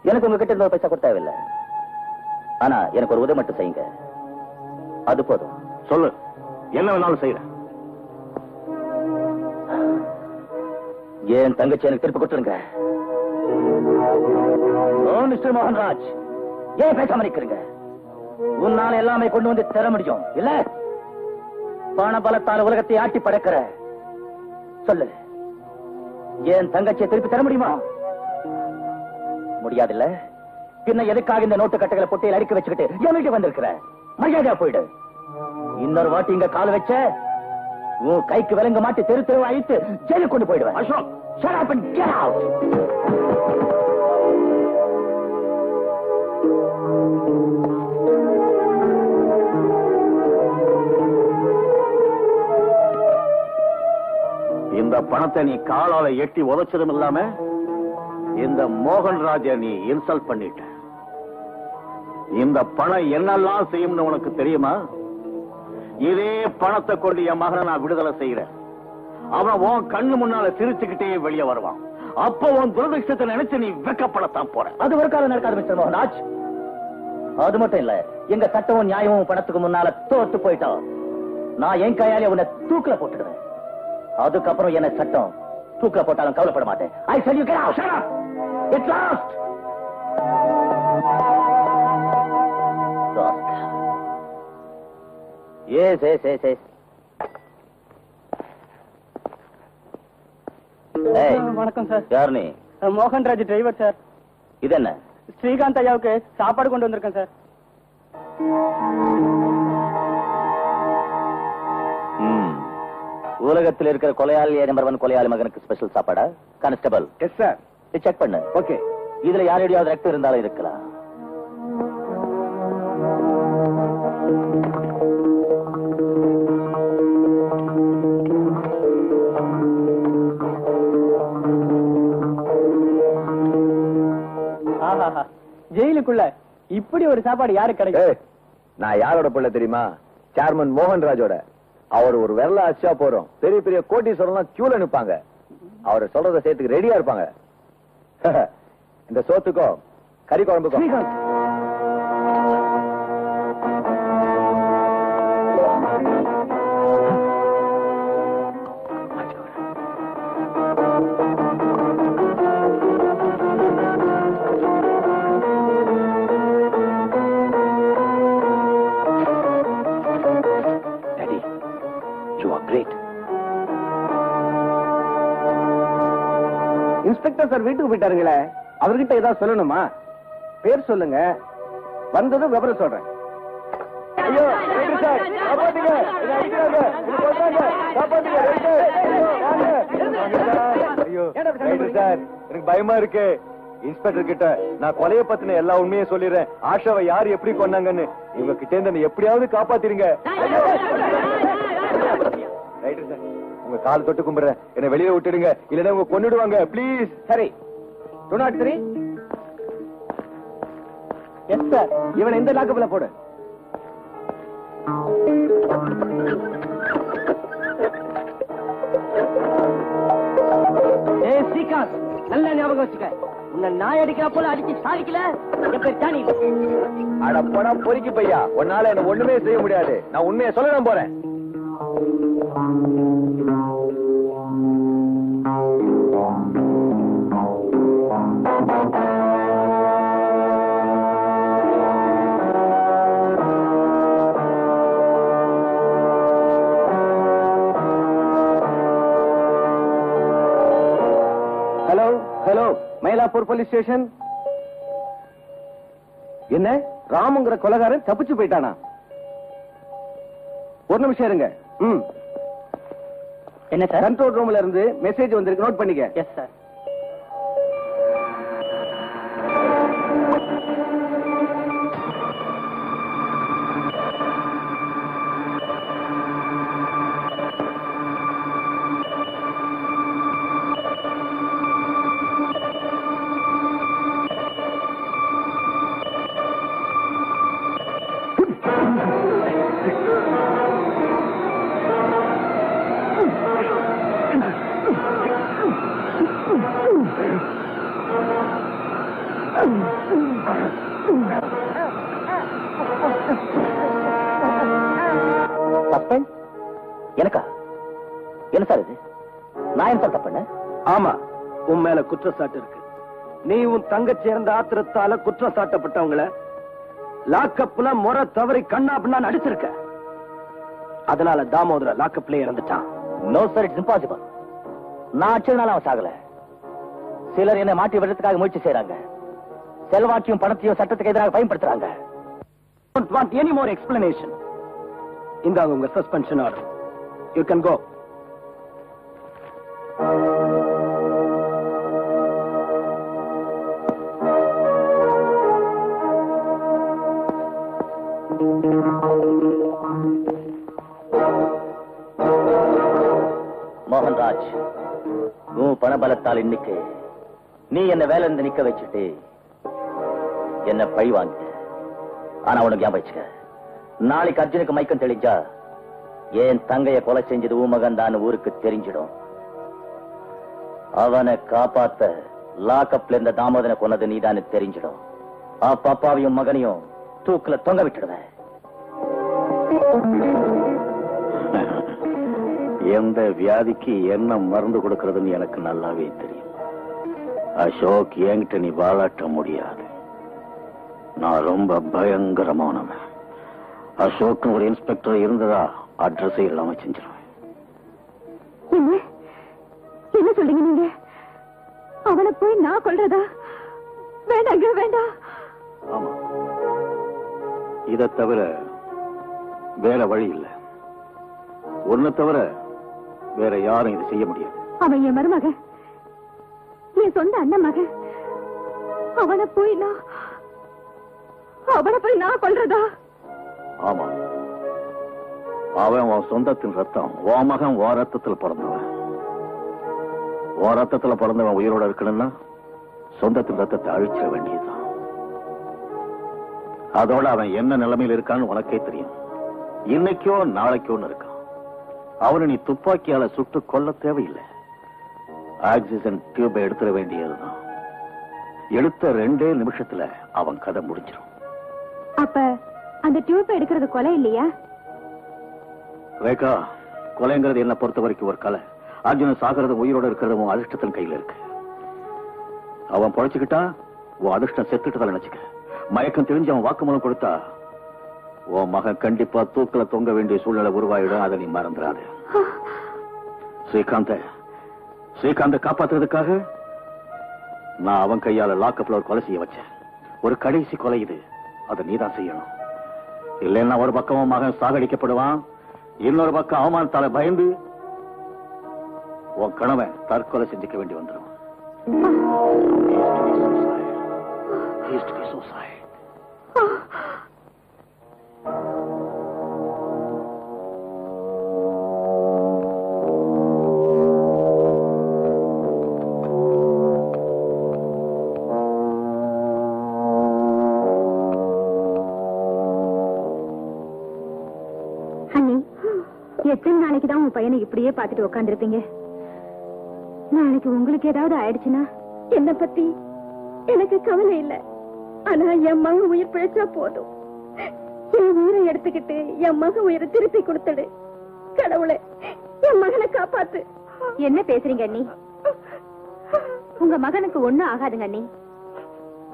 எனக்கு உங்ககிட்ட இருந்த பைசா கொடுத்த தேவையில்லை. ஆனா எனக்கு ஒரு உதவி மட்டும் செய்யுங்க, அது போதும். சொல்லு, என்ன வேணாலும் செய்யறேன். என் தங்கச்சி எனக்கு திருப்பி கொடுத்துருங்க. மிஸ்டர் மோகன்ராஜ், ஏன் பேசாம இருக்கிறீங்க? உன்னால எல்லாமே கொண்டு வந்து தர முடியும் இல்ல? பண பலத்தால் உலகத்தை ஆட்டி படைக்கிற சொல்லு, என் தங்கச்சியை திருப்பி தர முடியுமா? முடியாதுல்ல? பின்ன எதுக்காக இந்த நோட்டு கட்டைகளை பொட்டையில் அடிக்க வச்சுக்கிட்டு என் வீட்டு வந்திருக்கிற? மரியாதையா போயிடு. இன்னொரு வாட்டி இங்க கால வச்ச உன் கைக்கு விலங்க மாட்டி தெரு தெருவா அழித்து ஜெயிலுக்கு கொண்டு போயிடுவேன். Ashok, shut up and get out. இந்த பணத்தை நீ காலால எட்டி உதைச்சதும் இல்லாம இந்த மோகன்ராஜ நீ இன்சல்ட் பண்ணிட்ட. இந்த பணம் என்னெல்லாம் செய்யும்னு உனக்கு தெரியுமா? இதே பணத்தை கொண்டு என் மகனை நான் விடுதலை செய்யறேன். அவன் உன் கண்ணு முன்னால சிரிச்சுக்கிட்டே வெளியே வருவான். அப்ப உன் துரதிருஷ்டத்தை நினைச்சு நீ வெக்கப்படத்தான் போற. அது ஒரு காலம் நடக்காது மிஸ்டர் மோகன்ராஜ். அது மட்டும் இல்ல, எங்க சட்டமும் நியாயமும் பணத்துக்கு முன்னால தோத்து போயிட்டோம். நான் என் கையாலே உன்னை தூக்குல போட்டுடுவேன். அதுக்கப்புறம் என்ன சட்டம் தூக்குல போட்டாலும் கவலைப்பட மாட்டேன். I tell you, get out. Shut up. Get lost. Yes. வணக்கம் சார். யார் நீ? Mohanraj driver sir. இது என்ன? ஸ்ரீகாந்த் ஐயாவுக்கு சாப்பாடு கொண்டு வந்திருக்கேன் சார். உலகத்தில் இருக்கிற கொலையாளி நம்பர் 1 கொலையாளி மகனுக்கு ஸ்பெஷல் சாப்பாடா? கான்ஸ்டபிள். Yes sir. செக் பண்ணு. ஓகே. இதுல யாருடையாவது ரத்தம் இருந்தாலும் இருக்கலாம். ஜெயிலுக்குள்ள இப்படி ஒரு சாப்பாடு யாரு கிடைக்கும்? நான் யாரோட பிள்ளை தெரியுமா? சேர்மன் மோகன்ராஜோட. அவர் ஒரு விரல அச்சா போறோம், பெரிய பெரிய கோட்டீஸ்வரன் கியூல நிப்பாங்க. அவரை சொல்றத சேர்த்துக்கு ரெடியா இருப்பாங்க. இந்த சோத்துக்கோ கறி குழம்புக்கோ. இன்ஸ்பெக்டர் சார் வீட்டுக்கு போயிட்டாருங்களே, அவர்கிட்ட ஏதாவது சொல்லணுமா? பேர் சொல்லுங்க, வந்ததும் விவரம் சொல்றேன். ஐயோ சார், காப்பாத்துங்க, இதை அடிக்கிறாங்க, இதை கொல்றாங்க, காப்பாத்துங்க. ஐயோ சார், எனக்கு பயமா இருக்கு. இன்ஸ்பெக்டர் கிட்ட நான் கொலைய பத்தின எல்லா உண்மையும் சொல்லிடுறேன். ஆஷாவை யாரு எப்படி கொன்னாங்கன்னு. இவங்க கிட்ட இருந்து எப்படியாவது காப்பாத்திருங்க. ரைட்டு சார், உங்க கால் தொட்டு கும்பிடுறேன், என்ன வெளியில விட்டுடுங்க, இல்லன்னா உங்க கொன்னுடுவாங்க ப்ளீஸ். சரி, 203. Yes sir. இவனை இந்த லாக்கப்ல போடு. ஸ்ரீகாந்த், நல்ல ஞாபகம் வச்சுக்க. உன்னை நாய் அடிக்கிற போல அடிச்சு சாதிக்கல. என் பேர் ஜானி. அட போடா பொறுக்கி பையா, உன்னால என்ன ஒண்ணுமே செய்ய முடியாது. நான் உண்மையை சொல்லணும் போறேன். Hello, Mylapore police station. என்ன, ராமுங்கிற கொலைகாரன் தப்பிச்சு போயிட்டானா? ஒரு நிமிஷம் இருங்க. என்ன சார்? கண்ட்ரோல் ரூம்ல இருந்து மெசேஜ் வந்திருக்கு, நோட் பண்ணிக்க. Yes sir. எனக்கா? என்ன சார் இது? நான் என்ன தப்பு பண்ண? ஆமா, உன் மேல குற்றச்சாட்டு இருக்கு. நீ உன் தங்கச்சி சேர்ந்த ஆத்திரத்தால குற்றம் சாட்டப்பட்டவங்கள லாக்கப்ல முறை தவறி கண்ணா அப்படின்னு அடிச்சிருக்க. அதனால தாமோதர லாக்கப்ல இறந்துட்டான். No sir, it's impossible. நான் அடிச்சதுனால அவன் சாகல. சிலர் என்னை மாட்டி விடுறதுக்காக முயற்சி செய்யறாங்க. செல்வாக்கையும் பணத்தையும் சட்டத்துக்கு எதிராக பயன்படுத்துறாங்க. Don't want any more explanation. இந்தாங்க உங்க suspension order. You can go. Mohanraj, உன் பணபலத்தால் இன்னைக்கு நீ என்ன வேலை இருந்து நிக்க வச்சுட்டு என்ன பழி வாங்க. ஆனா உனக்கு ஞாபகம் வச்சுக்க, நாளைக்கு அர்ஜுனுக்கு மயக்கம் தெளிஞ்சா என் தங்கைய கொலை செஞ்சது உன் மகன் தான் ஊருக்கு தெரிஞ்சிடும். அவனை காப்பாத்த லாக்கப்ல இருந்த தாமோதனை கொன்னது நீதான் தெரிஞ்சிடும். அப்பாவையும் மகனையும் தூக்குல தொங்க விட்டுடுவேன். எந்த வியாதிக்கு என்ன மருந்து கொடுக்கறதுன்னு எனக்கு நல்லாவே தெரியும். அசோக், என்கிட்ட நீ வாழாட்ட முடியாது. நான் ரொம்ப பயங்கரமானவன். அசோக் ஒரு இன்ஸ்பெக்டர் இருந்ததா அட்ரஸை இல்லாம செஞ்சிருவேன். என்ன சொல்றீங்க நீங்க? அவனை போய் நான் கொல்றதா? வேண்டாங்க, வேண்டாம். ஆமா, இதை தவிர வேற வழி இல்லை. ஒன்னு தவிர வேற யாரும் இதை செய்ய முடியாது. அவன் என் மருமகன், என் சொந்த அண்ணன் மகன். அவனை போய் நான் கொல்றதா? ஆமா, அவன் உன் சொந்தத்தின் ரத்தம். உன் மகன் உன் ரத்தத்தில் பிறந்தவன். உன் ரத்தத்துல பிறந்தவன் உயிரோட இருக்கணும்னா சொந்தத்தின் ரத்தத்தை அழிச்சிட வேண்டியதுதான். அதோட அவன் என்ன நிலைமையில் இருக்கான்னு உனக்கே தெரியும். இன்னைக்கோ நாளைக்கோன்னு இருக்கான். அவனை நீ துப்பாக்கியால சுட்டு கொல்ல தேவையில்லை. ஆக்சிஜன் டியூபை எடுத்துட வேண்டியதுதான். எடுத்த 2 நிமிஷத்துல அவன் கதை முடிஞ்சிடும். அப்ப அந்த டியூப் எடுக்கிறது கொலை இல்லையா? ரேகா, கொலைங்கிறது என்ன பொறுத்த வரைக்கும் ஒரு கலை. அர்ஜுனன் சாகிறது உயிரோட இருக்கிறது அதிர்ஷ்டத்தின் கையில இருக்கு. அவன் பொழைச்சுக்கிட்டா உன் அதிர்ஷ்டம் செத்துட்டு நினைச்சுக்க. மயக்கம் தெரிஞ்சு அவன் வாக்குமூலம் கொடுத்தா உன் மகன் கண்டிப்பா தூக்கல தொங்க வேண்டிய சூழ்நிலை உருவாயிடும். அதை நீ மறந்துடாது. ஸ்ரீகாந்த காப்பாத்துறதுக்காக நான் அவன் கையால லாக்கப்ல ஒரு கொலை செய்ய வச்சேன். ஒரு கடைசி கொலை இது. அதை நீதான் செய்யணும். இல்லைன்னா ஒரு பக்கம் மகன் சாகடிக்கப்படுவான், இன்னொரு பக்கம் அவமானத்தால பயந்து உன் கணவன் தற்கொலை செஞ்சுக்க வேண்டி வந்துடும். எத்தனை நாளைக்கு தான் உன் பையனை இப்படியே பார்த்துட்டு உட்காந்துருப்பீங்க? நாளைக்கு உங்களுக்கு ஏதாவது ஆயிடுச்சுன்னா என்ன பத்தி எனக்கு கவலை இல்ல. ஆனா என் மகன் உயிர் பிழைச்சா போதும். என் உயிரை எடுத்துக்கிட்டு என் மகன் உயிரை திருப்பி கொடுத்துடு. கடவுளே, என் மகனை காப்பாத்து. என்ன பேசுறீங்க அண்ணி? உங்க மகனுக்கு ஒண்ணும் ஆகாதுங்க அண்ணி.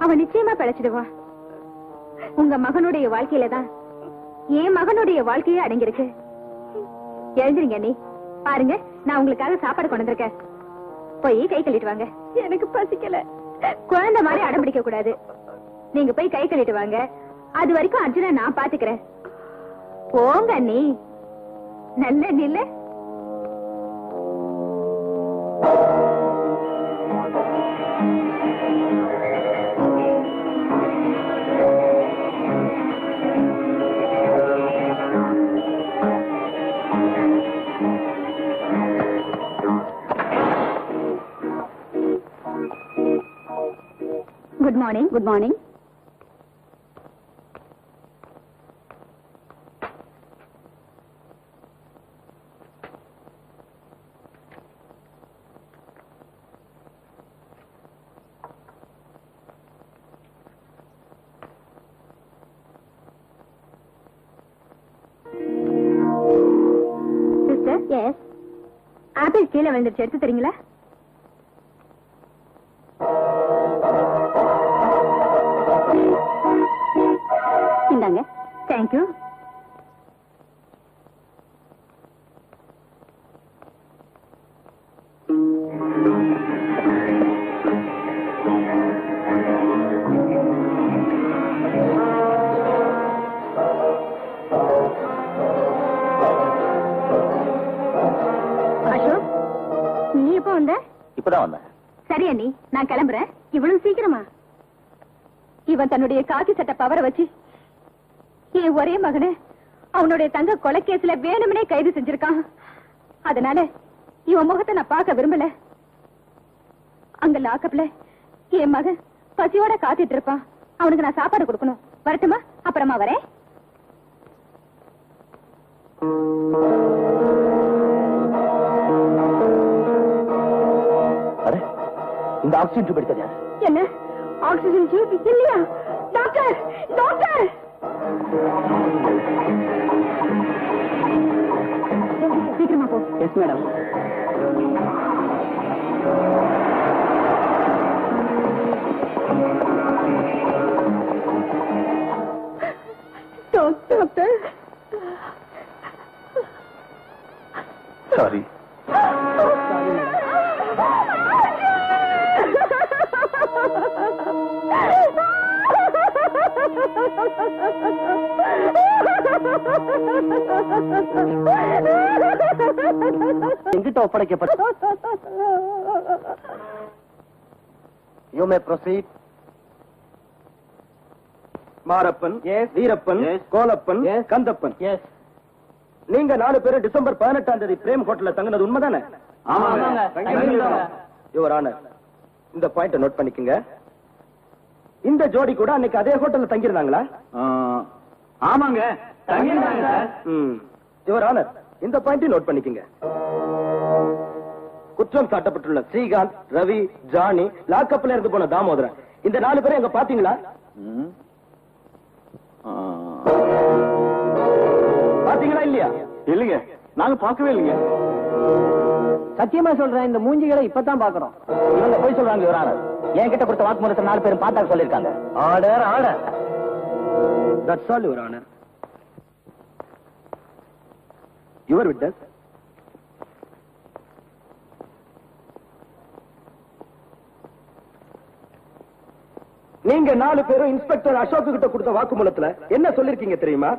அவன் நிச்சயமா பிழைச்சிடுவான். உங்க மகனுடைய வாழ்க்கையில தான் என் மகனுடைய வாழ்க்கையே அடங்கிருக்கு. எழுந்துருங்க அண்ணி. பாருங்க, நான் உங்களுக்காக சாப்பாடு கொண்டு வந்திருக்கேன். போய் கை கழுவிட்டு வாங்க. எனக்கு பசிக்கல. குழந்தை மாதிரி அடம் பிடிக்க கூடாது. நீங்க போய் கை கழுவிட்டு வாங்க. அது வரைக்கும் அர்ஜுனா நான் பாத்துக்கிறேன். போங்க அண்ணி. நல்ல நில்ல. Good morning. Good morning. Sister, yes. Apple கீழே விழுந்துருச்சு, எடுத்து தரீங்களா? இந்தாங்க. தேங்க்யூ. அசோக், நீ எப்போ வந்த? இப்பதான் வந்தேன். சரி அண்ணி, நான் கிளம்புறேன். இவ்வளவு சீக்கிரமா? இவன் தன்னுடைய காக்கி சட்ட பவரை வச்சு என் ஒரே மகனை அவனுடைய தங்க கொலை கேஸ்ல வேணும்னே கைது செஞ்சிருக்கான். அதனால இவன் முகத்தை நான் பார்க்க விரும்பல. அங்க லாக்கப்ல என் மகன் பசியோட காத்துட்டு இருப்பான். அவனுக்கு நான் சாப்பாடு கொடுக்கணும். வரட்டுமா? அப்புறமா வரேன். இந்த ஆக்சிஜன் டியூப் எடுத்தது யாரு? என்ன ஆக்சிஜன் டியூப் இல்லையா? டாக்டர் டாக்டர் சீக்கிரமா போ. Yes madam. Doctor sorry. எங்கிட்ட ஒப்படைக்கப்பட்ட you may proceed. Marappan, Veerappan, Kolappan, Kandhappan, நீங்க 4 பேரும் டிசம்பர் 18ஆம் தேதி பிரேம் ஹோட்டல்ல தங்கினது உண்மைதானே? யுவர் ஆனர், இந்த பாயிண்ட் நோட் பண்ணிக்கங்க. இந்த ஜோடி கூட அன்னைக்கு அதே ஹோட்டல்ல தங்கியிருந்தாங்களா? ஆமாங்க, தங்கியிருந்தாங்க சார். யுவர் ஆனர், இந்த பாயிண்ட் நோட் பண்ணிக்கங்க. குற்றம் சாட்டப்பட்டுள்ள ஸ்ரீகாந்த், ரவி, ஜானி, லாக்கப்ல இருந்து போன தாமோதரன், இந்த 4 பேரும் எங்க பாத்தீங்களா? பாத்தீங்களா இல்லையா? இல்லைங்க, நாங்க பார்க்கவே இல்லைங்க. சத்தியமா சொல்றேன், இந்த மூஞ்சிகளை இப்பதான் பாக்குறோம். இவங்க போய் சொல்றாங்க யுவர் ஆனர். என்கிட்ட கொடுத்த வாக்குமூலத்தை 4 பேரும் பார்த்தா சொல்லிருக்காங்க. Order order. That's all your honour. Your witness. நீங்க 4 பேரும் இன்ஸ்பெக்டர் அசோக் கிட்ட கொடுத்த வாக்குமூலத்துல என்ன சொல்லிருக்கீங்க தெரியுமா?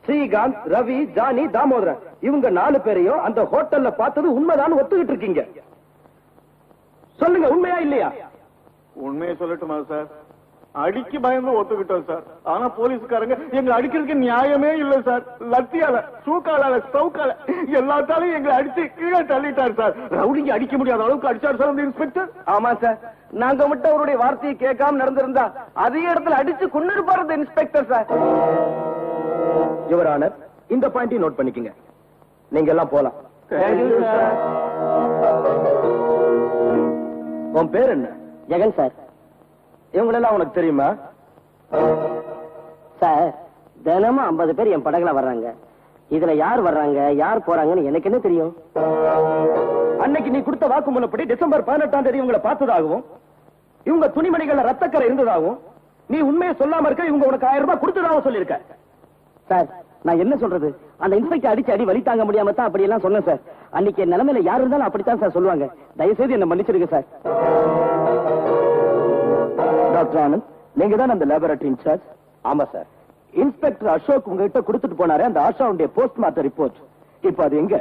ஸ்ரீகாந்த், ரவி, ஜானி, தாமோதரன் இவங்க 4 பேரையும் அந்த ஹோட்டல்ல பார்த்தது உண்மைதான் ஒத்துக்கிட்டு இருக்கீங்க. சொல்லுங்க, உண்மையா இல்லையா? உண்மையை சொல்லட்டுமா சார்? அடிக்கு பயந்து ஒத்துக்கிட்டோம் சார். ஆனா போலீஸ்காரங்க எங்களை அடிக்கிறதுக்கு நியாயமே இல்லை சார். லத்தியால, சூக்கால, சவுக்கால எல்லாத்தாலையும் எங்களை அடிச்சு கீழே தள்ளிட்டார் சார். ரவுடிங்க அடிக்க முடியாத அளவுக்கு அடிச்சார் சார் அந்த இன்ஸ்பெக்டர். ஆமா சார், நாங்க மட்டும் அவருடைய வார்த்தையை கேட்காம நடந்திருந்தா அதே இடத்துல அடிச்சு கொண்டிருப்பார் அந்த இன்ஸ்பெக்டர் சார். யுவர் ஆனர், இந்த பாயிண்டையும் நோட் பண்ணிக்கங்க. நீங்க எல்லாம் போலாம். உன் பேர் என்ன? ஜெகன் சார். இவங்களெல்லாம் உனக்கு தெரியுமா? சார், தினமும் 50 பேர் என் படகுல வர்றாங்க. இதுல யார் வர்றாங்க, யார் போறாங்கன்னு எனக்கு என்ன தெரியும்? அன்னைக்கு நீ கொடுத்த வாக்குமூலப்படி டிசம்பர் 18ஆம் தேதி இவங்களை பார்த்ததாகவும், இவங்க துணிமணிகள்ல ரத்தக்கரை இருந்ததாகவும், நீ உண்மையை சொல்லாம இருக்க இவங்க உனக்கு 1000 ரூபாய் கொடுத்ததாகவும் சொல்லியிருக்க. சார், நான் என்ன சொல்றது? அந்த இன்ஸ்பெக்டர் அடிச்சு அடி வலி தாங்க முடியாம தான் அப்படி எல்லாம் சொன்னேன் சார். அன்னைக்கு என் நிலைமையில யார் இருந்தாலும் அப்படித்தான் சார் சொல்லுவாங்க. தயவுசெய்து என்ன மன்னிச்சிருங்க சார். டாக்டர் ஆனந்த், நீங்க தான் அந்த லேபரேட்டரி இன்சார்ஜ்? ஆமா சார். இன்ஸ்பெக்டர் அசோக் உங்ககிட்ட கொடுத்துட்டு போனாரு அந்த ஆஷாவுடைய போஸ்ட்மார்ட்டம் ரிப்போர்ட். இப்போ அது எங்க?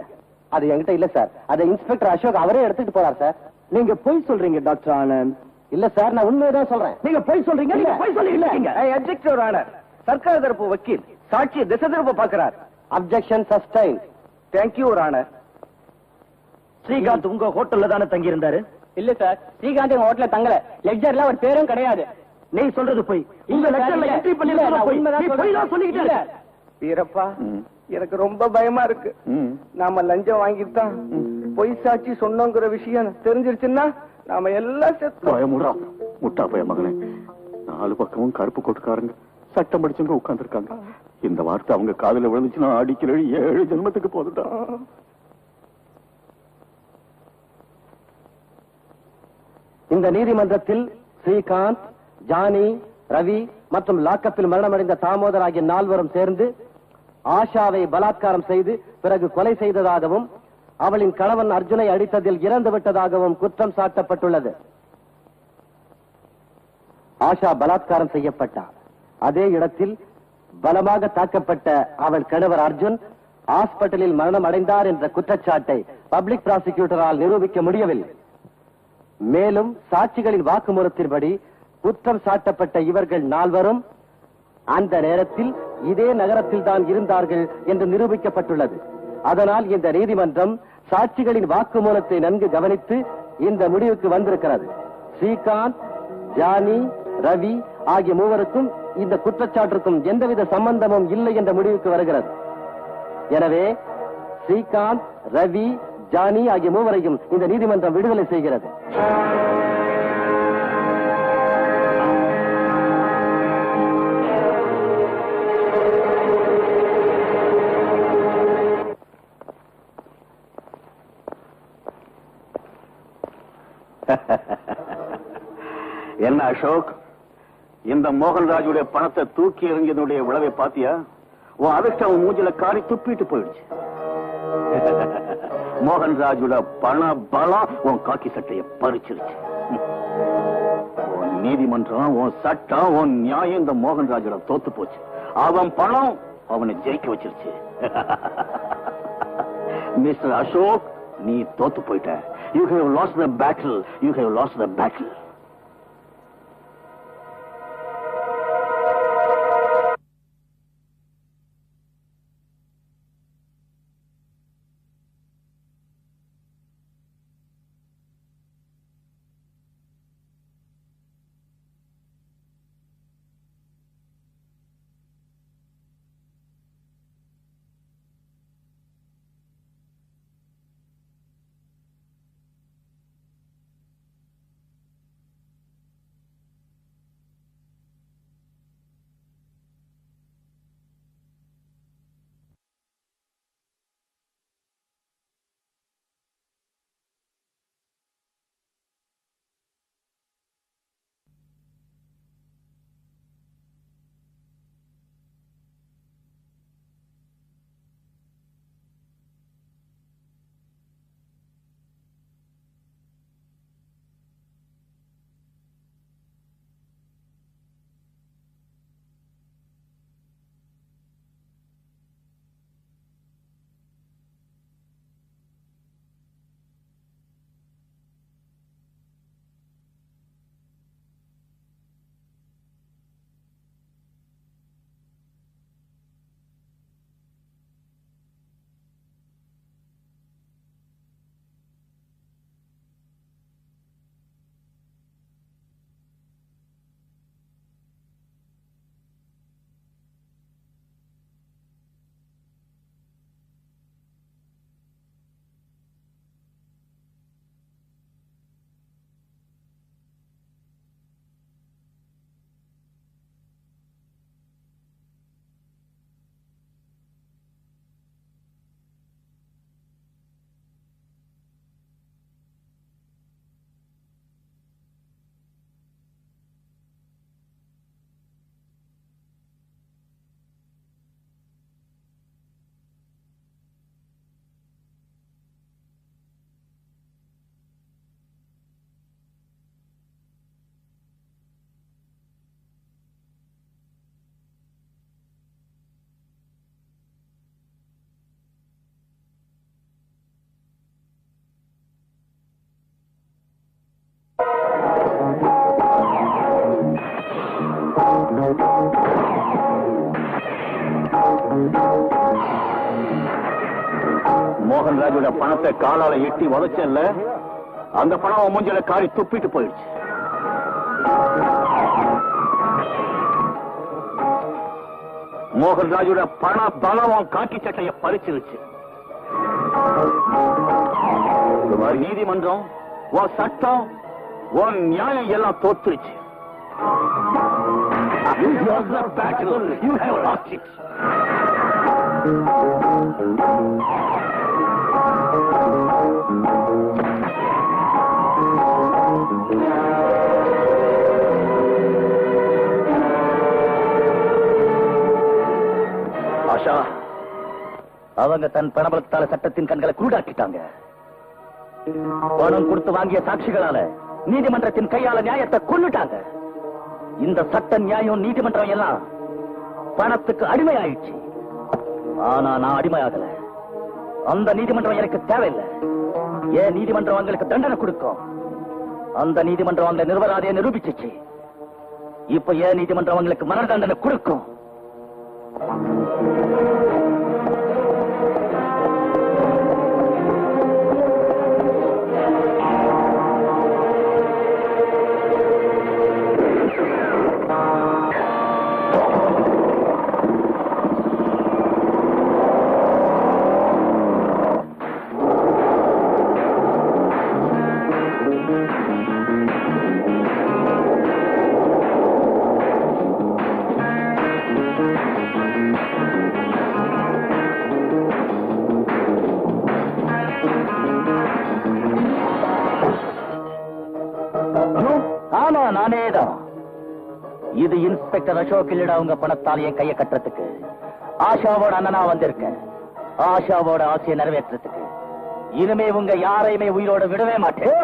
அது என்கிட்ட இல்ல சார். அதை இன்ஸ்பெக்டர் அசோக் அவரே எடுத்துட்டு போறார் சார். நீங்க பொய் சொல்றீங்க டாக்டர் ஆனந்த். இல்ல சார், நான் உண்மையதான் சொல்றேன். நீங்க பொய் சொல்றீங்க. நீங்க பொய் சொல்லிருக்கீங்க. ஐ அப்ஜெக்ட் யுவர் ஆனர். சர்க்கார் தரப்பு வக்கீல் சாட்சியை திசை திருப்ப பார்க்கிறார். Objection sustain. Thank you your honour. Srikanth உங்க ஹோட்டல்ல தானே தங்கி இருந்தாரு? இல்ல சார், ஸ்ரீகாந்த் எங்க ஹோட்டல்ல தங்கல. லெக்சர்ல அவர் பேரும் கிடையாது. நீ சொல்றது போய். இந்த லெக்சர்ல என்ட்ரி பண்ணிருந்தா போய். நீ போய் தான் சொல்லிக்கிட்டே இருக்க. வீரப்பா, எனக்கு ரொம்ப பயமா இருக்கு. நாம லஞ்சம் வாங்கிட்டு தான் பொய் சாட்சி சொன்னோங்கிற விஷயம் தெரிஞ்சிருச்சுன்னா நாம எல்லாம் செத்து. முட்டா பய மகனே, 4 பக்கமும் கருப்பு கொட்டுக்காரங்க சட்டம் படிச்சவங்க உட்கார்ந்துருக்காங்க. இந்த வார்த்தை அவங்க காதுல விழுந்துச்சுன்னா அடிக்கிற 7 ஜென்மத்துக்கு போதுட்டா. இந்த நீதிமன்றத்தில் ஸ்ரீகாந்த், ஜானி, ரவி மற்றும் லாக்கப்பில் மரணமடைந்த தாமோதர் ஆகிய 4வரும் சேர்ந்து ஆஷாவை பலாத்காரம் செய்து பிறகு கொலை செய்ததாகவும் அவளின் கணவன் அர்ஜுனை அடித்ததில் இறந்து விட்டதாகவும் குற்றம் சாட்டப்பட்டுள்ளது. ஆஷா பலாத்காரம் செய்யப்பட்டார். அதே இடத்தில் பலமாக தாக்கப்பட்ட அவள் கணவர் அர்ஜுன் ஹாஸ்பிட்டலில் மரணம் அடைந்தார் என்ற குற்றச்சாட்டை பப்ளிக் ப்ராசிக்யூட்டரால் நிரூபிக்க முடியவில்லை. மேலும் சாட்சிகளின் வாக்குமூலத்தின்படி குற்றம் சாட்டப்பட்ட இவர்கள் 4வரும் அந்த நேரத்தில் இதே நகரத்தில் தான் இருந்தார்கள் என்று நிரூபிக்கப்பட்டுள்ளது. அதனால் இந்த நீதிமன்றம் சாட்சிகளின் வாக்குமூலத்தை நன்கு கவனித்து இந்த முடிவுக்கு வந்திருக்கிறது. ஸ்ரீகாந்த், ஜானி, ரவி ஆகிய மூவருக்கும் இந்த குற்றச்சாட்டிற்கும் எந்தவித சம்பந்தமும் இல்லை என்ற முடிவுக்கு வருகிறது. எனவே ஸ்ரீகாந்த், ரவி, ஜானி ஆகிய மூவரையும் இந்த நீதிமன்றம் விடுதலை செய்கிறது. என்ன அசோக், இந்த மோகன்ராஜுடைய பணத்தை தூக்கி எறிஞ்சதுடைய விளைவை பாத்தியா? உன் அதிர்ஷ்டம் மூஞ்சில காரி துப்பிட்டு போயிடுச்சு. மோகன்ராஜோட பண பலம் உன் காக்கி சட்டையை பறிச்சிருச்சு. உன் நீதிமன்றம், உன் சட்டம், உன் நியாயம் இந்த மோகன்ராஜோட தோத்து போச்சு. அவன் பணம் அவனை ஜெயிக்க வச்சிருச்சு. மிஸ்டர் அசோக், நீ தோத்து போயிட்ட. You have lost the battle. You have lost the battle. மோகன்ராஜோட பணத்தை காலால எட்டி உதைச்சல்ல, அந்த பணம் மூஞ்சில காரி துப்பிட்டு போயிடுச்சு. மோகன்ராஜோட பண பலம் காக்கி சட்டைய பறிச்சிருச்சு. நீதிமன்றம், உன் சட்டம், உன் நியாயம் எல்லாம் தோத்துருச்சு. You lost the battle. You have lost it. Asha, அவங்க தன் பணபலத்தால சட்டத்தின் கண்களை குருடாக்கிட்டாங்க. பணம் கொடுத்து வாங்கிய சாட்சிகளால நீதிமன்றத்தின் கையால நியாயத்தை கொன்னுட்டாங்க. இந்த சட்ட நியாயம் நீதிமன்றம் எல்லாம் பணத்துக்கு அடிமையாயிடுச்சு. ஆனா நான் அடிமையாகல. அந்த நீதிமன்றம் எனக்கு தேவையில்லை. ஏன் நீதிமன்றம் அவங்களுக்கு தண்டனை கொடுக்கும். அந்த நீதிமன்றம் அவங்களை நிர்வராதையை நிரூபிச்சிச்சு. இப்ப ஏன் நீதிமன்றம் அவங்களுக்கு மரண தண்டனை கொடுக்கும். நானேதான். இது இன்ஸ்பெக்டர் அசோக் இல்லடா உங்க பணத்தால் என் கையை கட்டுறதுக்கு. ஆஷாவோட அண்ணனா வந்திருக்கேன். ஆஷாவோட ஆசையை நிறைவேற்றத்துக்கு. இனிமே உங்க யாரையுமே உயிரோட விடவே மாட்டேன்.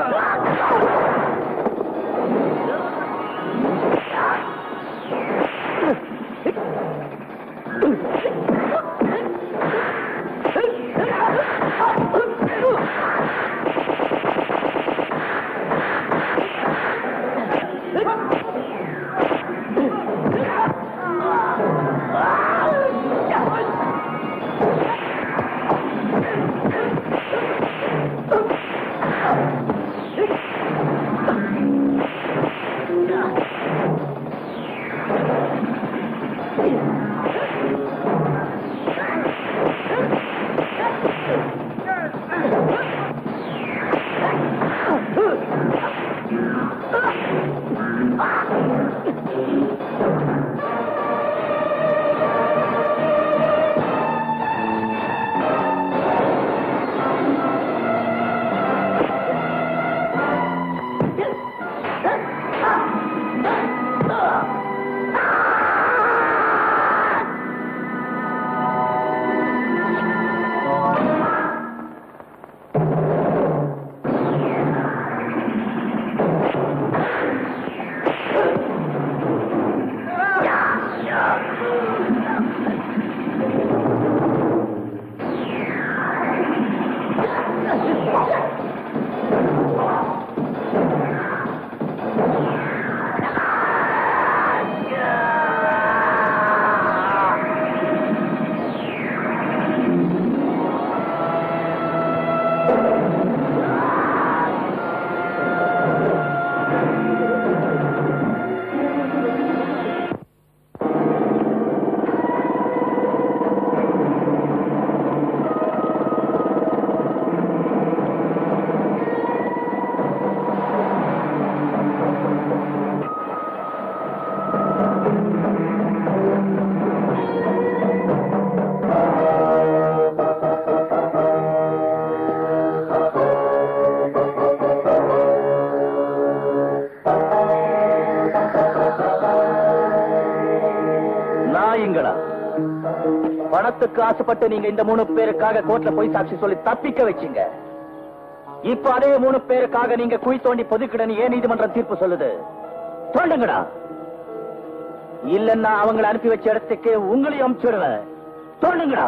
பணத்துக்கு ஆசைப்பட்டு நீங்க இந்த 3 பேருக்காக கோர்ட்ல போய் சாட்சி சொல்லி தப்பிக்க வச்சீங்க. இப்ப அதே 3 பேருக்காக நீங்க குழி தோண்டி பொதுக்கிடன்னு ஏன் நீதிமன்றம் தீர்ப்பு சொல்லுது? சொல்லுங்கடா. இல்லன்னா அவங்களை அனுப்பி வச்ச இடத்துக்கு உங்களையும் அனுப்பிச்சுடுவேன். சொல்லுங்கடா.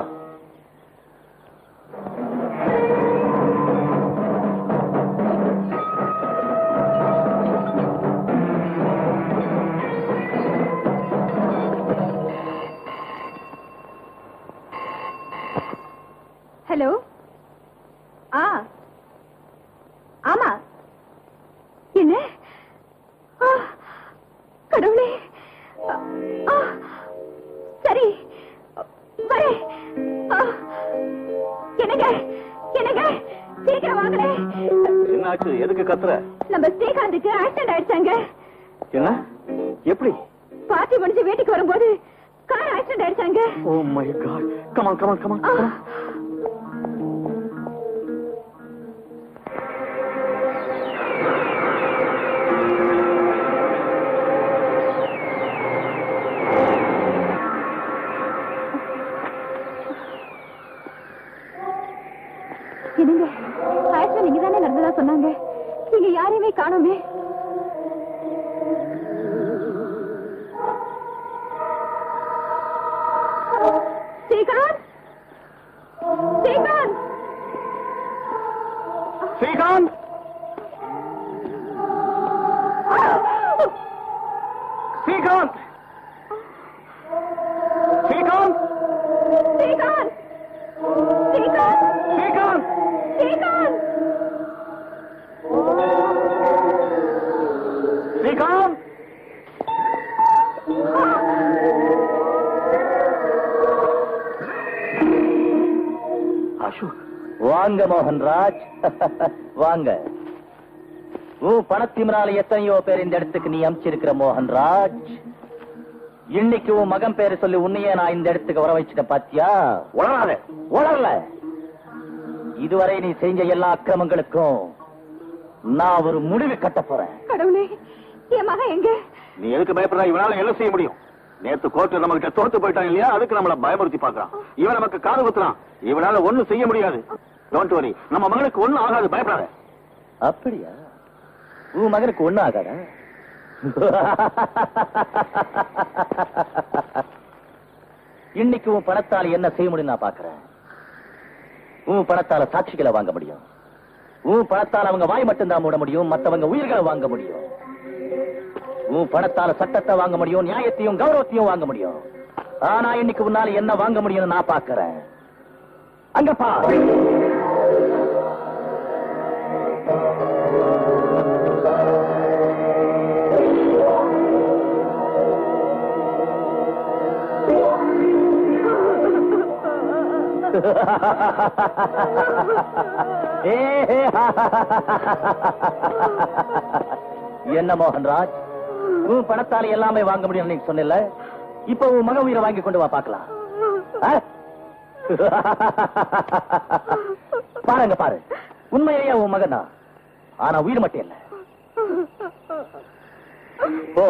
ஹலோ. ஆமா. என்ன? கடவுளே. சரி வரேன். என்னங்க என்னங்க சீக்கிரம் வாங்களே. என்னாச்சு? எதுக்கு கத்துற? நம்ம ஸ்ரீகாந்துக்கு ஆக்சிடென்ட் ஆயிடுச்சாங்க. என்ன? எப்படி? பார்ட்டி முடிஞ்சு வீட்டுக்கு வரும்போது கார் ஆக்சிடென்ட் ஆயிடுச்சாங்க. Oh my god. Come on come on come on. என்னங்க ஆக்சுவலா நீங்க தானே நடந்ததா சொன்னாங்க. நீங்க யாரையுமே காணோமே. ஸ்ரீகாந்த் ஸ்ரீகாந்த் ஸ்ரீகாந்த் ஸ்ரீகாந்த் ஸ்ரீகாந்த் ஸ்ரீகாந்த் ஸ்ரீகாந்த் ஸ்ரீகாந்த் ஸ்ரீகாந்த் ஸ்ரீகாந்த். அசோக் வாங்க மோகன்ராஜ். வாங்க. உன் பணத்திமிரால எத்தனையோ பேர் இந்த இடத்துக்கு நீ அமிச்சிருக்கிற மோகன்ராஜ். இன்னைக்கு உன் மகன் பேரு சொல்லி உன்னையே நான் இந்த இடத்துக்கு வர வச்சுட்ட பாத்தியா? உளராத. உளரல. இதுவரை நீ செஞ்ச எல்லா அக்கிரமங்களுக்கும் நான் ஒரு முடிவு கட்ட போறேன். கடவுளே என் மகன் எங்க? நீ எதுக்கு பயப்படுறா? இவனால என்ன செய்ய முடியும்? நேத்து கோர்ட்ல நம்ம கிட்ட தோத்து போயிட்டான் இல்லையா, அதுக்கு நம்மள பயமுறுத்தி பாக்குறான். இவன் நமக்கு காது குத்துறான். இவனால ஒண்ணும் செய்ய முடியாது. டோன்ட் வரி, நம்ம மகனுக்கு ஒண்ணும் ஆகாது, பயப்படாத. அப்படியா? உன் மகனுக்கு ஒண்ணும் ஆகாதா? இன்னைக்கு உன் பணத்தால் என்ன செய்ய முடியும் நான் பாக்குறேன். உன் பணத்தால சாட்சிகளை வாங்க முடியும். உன் பணத்தால் அவங்க வாய் மட்டும்தான் மூட முடியும், மற்றவங்க உயிர்களை வாங்க முடியும். உன் பணத்தால சட்டத்தை வாங்க முடியும், நியாயத்தையும் கௌரவத்தையும் வாங்க முடியும். ஆனா இன்னைக்கு உன்னால என்ன வாங்க முடியும்னு நான் பாக்குறேன். அங்க பாரு. என்ன மோகன்ராஜ், உன் பணத்தால எல்லாமே வாங்க முடியும் நீ சொன்ன. இப்ப உன் மக உயிரை வாங்கி கொண்டு வா பாக்கலாம். பாருங்க பாரு, உண்மையா உன் மகன் தான். ஆனா உயிர் மட்டும் இல்ல. ஓ,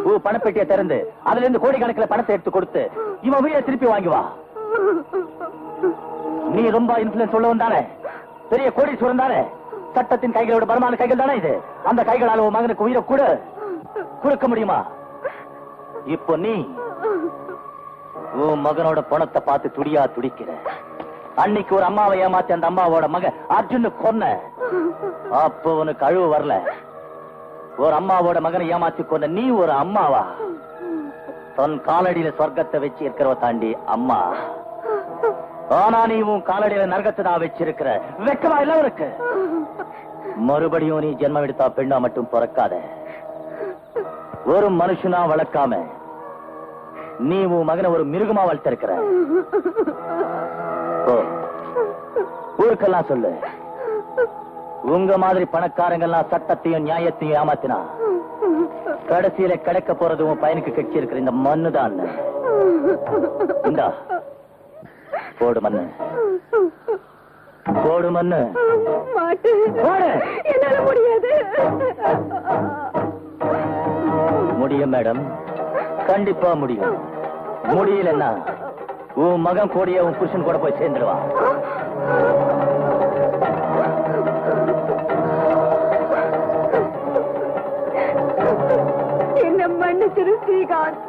உன் பணப்பெட்டியை திறந்து அதுல இருந்து கோடிக்கணக்கில் பணத்தை எடுத்து கொடுத்து இவன் உயிரை திருப்பி வாங்கி வா. நீ ரொம்ப இன்ஃபுளுன்ஸ் உள்ளவன் தானே, பெரிய கோடீஸ்வரன் தானே. சட்டத்தின் கைகளோட பலமான கைகள் தானே இது. அந்த கைகளால் உன் மகனுக்கு உயிரை கூட கொடுக்க முடியுமா? இப்போ நீ உன் மகனோட பணத்தை பார்த்து துடியா துடிக்கிற. அன்னைக்கு ஒரு அம்மாவை ஏமாத்தி அந்த அம்மாவோட மகன் அர்ஜுனு கொன்ன. அப்போ உனக்கு அழுவு வரல. ஒரு அம்மாவோட மகனை ஏமாத்தி கொன்ன நீ ஒரு அம்மாவா? தன் காலடியில சொர்க்கத்தை வச்சு இருக்கிறவ தாண்டி அம்மா. ஆனா நீ உன் காலடியில நரகத்தை தான் வச்சிருக்கிற. வெக்கமா இல்ல உனக்கு? மறுபடியும் நீ ஜென்மம் எடுத்தா பெண்ணா மட்டும் பிறக்காத. ஒரு மனுஷனா வளர்க்காம நீ உன் மகனை ஒரு மிருகமா வளர்த்திருக்கிற. ஊருக்கெல்லாம் சொல்லு, உங்க மாதிரி பணக்காரங்கெல்லாம் சட்டத்தையும் நியாயத்தையும் ஏமாத்தினா கடைசியில கிடைக்க போறது உன் பையனுக்கு கட்சி இருக்கிற இந்த மண்ணு தான். இந்தா போடு மண்ணு, போடு மண்ணு. என்னால முடியாது. முடியும் மேடம், கண்டிப்பா முடியும். முடியலன்னா உன் மகன் கூடிய உன் புருஷன் கூட போய் சேர்ந்துடுவான். என்ன மன்னிச்சிரு ஸ்ரீகாந்த்,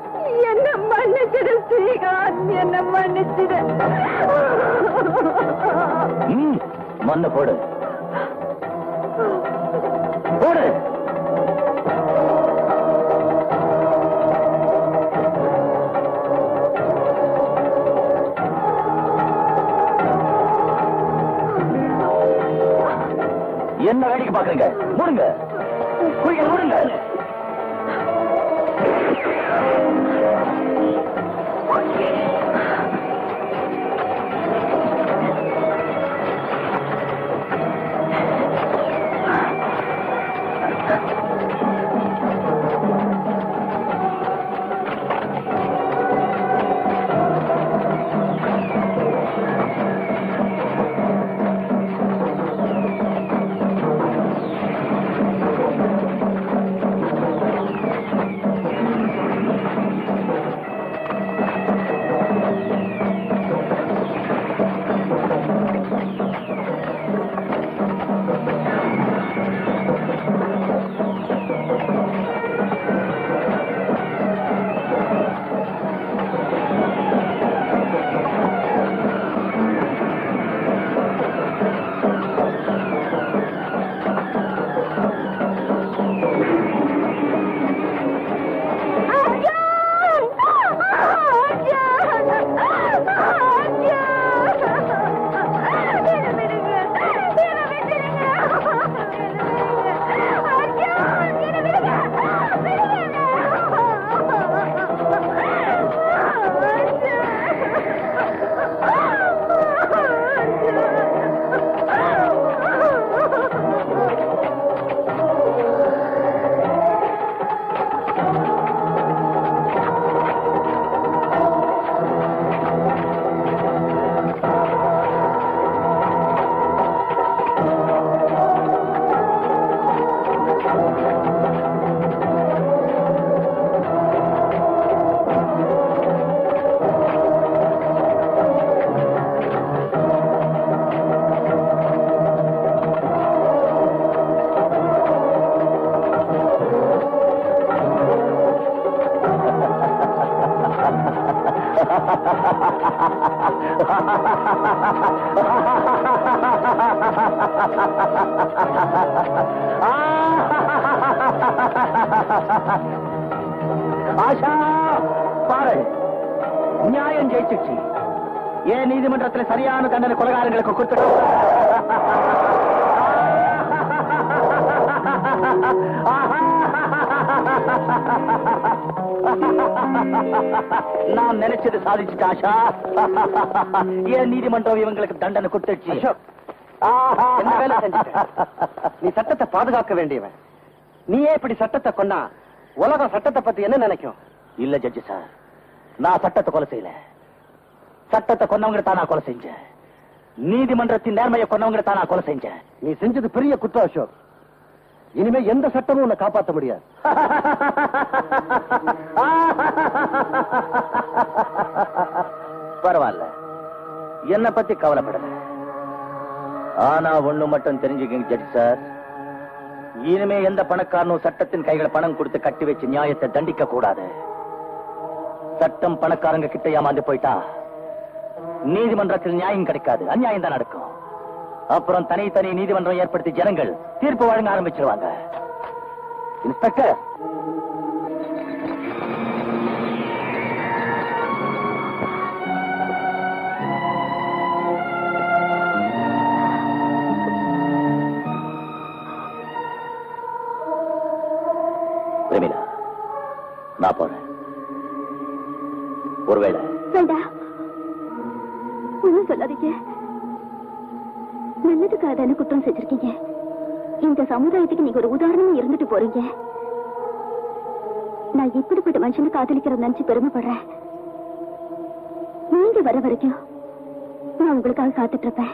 என்ன மன்னிச்சிரு ஸ்ரீகாந்த், என்ன மன்னிச்சிரு. மண்ணு போடு, போடு. என்ன வேடிக்கை பாக்குறீங்க? மூடுங்க, குழிகள் மூடுங்க. ஆஷா பாரு, நியாயம் ஜெயிச்சிச்சு. ஏன் நீதிமன்றத்தில் சரியான தண்டனை கொலைகாரங்களுக்கு கொடுத்துட்டோம். நான் நினைச்சது சாதிச்சுட்டு ஆஷா. ஏன் நீதிமன்றம் இவங்களுக்கு தண்டனை கொடுத்துச்சு. என்ன வேலை செஞ்சுட்ட? நீ சட்டத்தை பாதுகாக்க வேண்டியவன். நீயே இப்படி சட்டத்தை கொன்னா உலகம் சட்டத்தை பத்தி என்ன நினைக்கும்? இல்ல ஜட்ஜி சார், நான் சட்டத்தை கொலை செய்யல. சட்டத்தை கொன்னவங்க தான் நான் கொலை செஞ்சேன். நீதிமன்றத்தின் நேர்மையை கொன்னவங்க தான் நான் கொலை செஞ்சேன். நீ செஞ்சது பெரிய குற்றம் அசோக். இனிமே எந்த சட்டமும் உன்னை காப்பாற்ற முடியாது. பரவாயில்ல, என்ன பத்தி கவலைப்படல. ஆனா ஒண்ணு மட்டும் தெரிஞ்சுக்கங்க ஜட்ஜி சார், இனிமே எந்த பணக்காரனும் சட்டத்தின் கைகளை பணம் கொடுத்து கட்டி வச்சு நியாயத்தை தண்டிக்க கூடாது. சட்டம் பணக்காரங்க கிட்ட ஏமாந்து போயிட்டா நீதிமன்றத்தில் நியாயம் கிடைக்காது, அநியாயம் தான் நடக்கும். அப்புறம் தனி நீதிமன்றம் ஏற்படுத்தி ஜனங்கள் தீர்ப்பு வழங்க ஆரம்பிச்சிருவாங்க. இன்ஸ்பெக்டர், பிரமிளா, நான் போறேன். ஒருவேளை ஒன்னும் சொல்லாதீங்க. நல்லதுக்காக தானே குற்றம் செஞ்சிருக்கீங்க. இந்த சமுதாயத்துக்கு நீங்க ஒரு உதாரணமா இருந்துட்டு போறீங்க. நான் எப்படிப்பட்ட மனுஷனை காதலிக்கிறத நினைச்சு பெருமைப்படுறேன். நீங்க வர வரைக்கும் நான் உங்களுக்காக காத்துட்டு இருப்பேன்.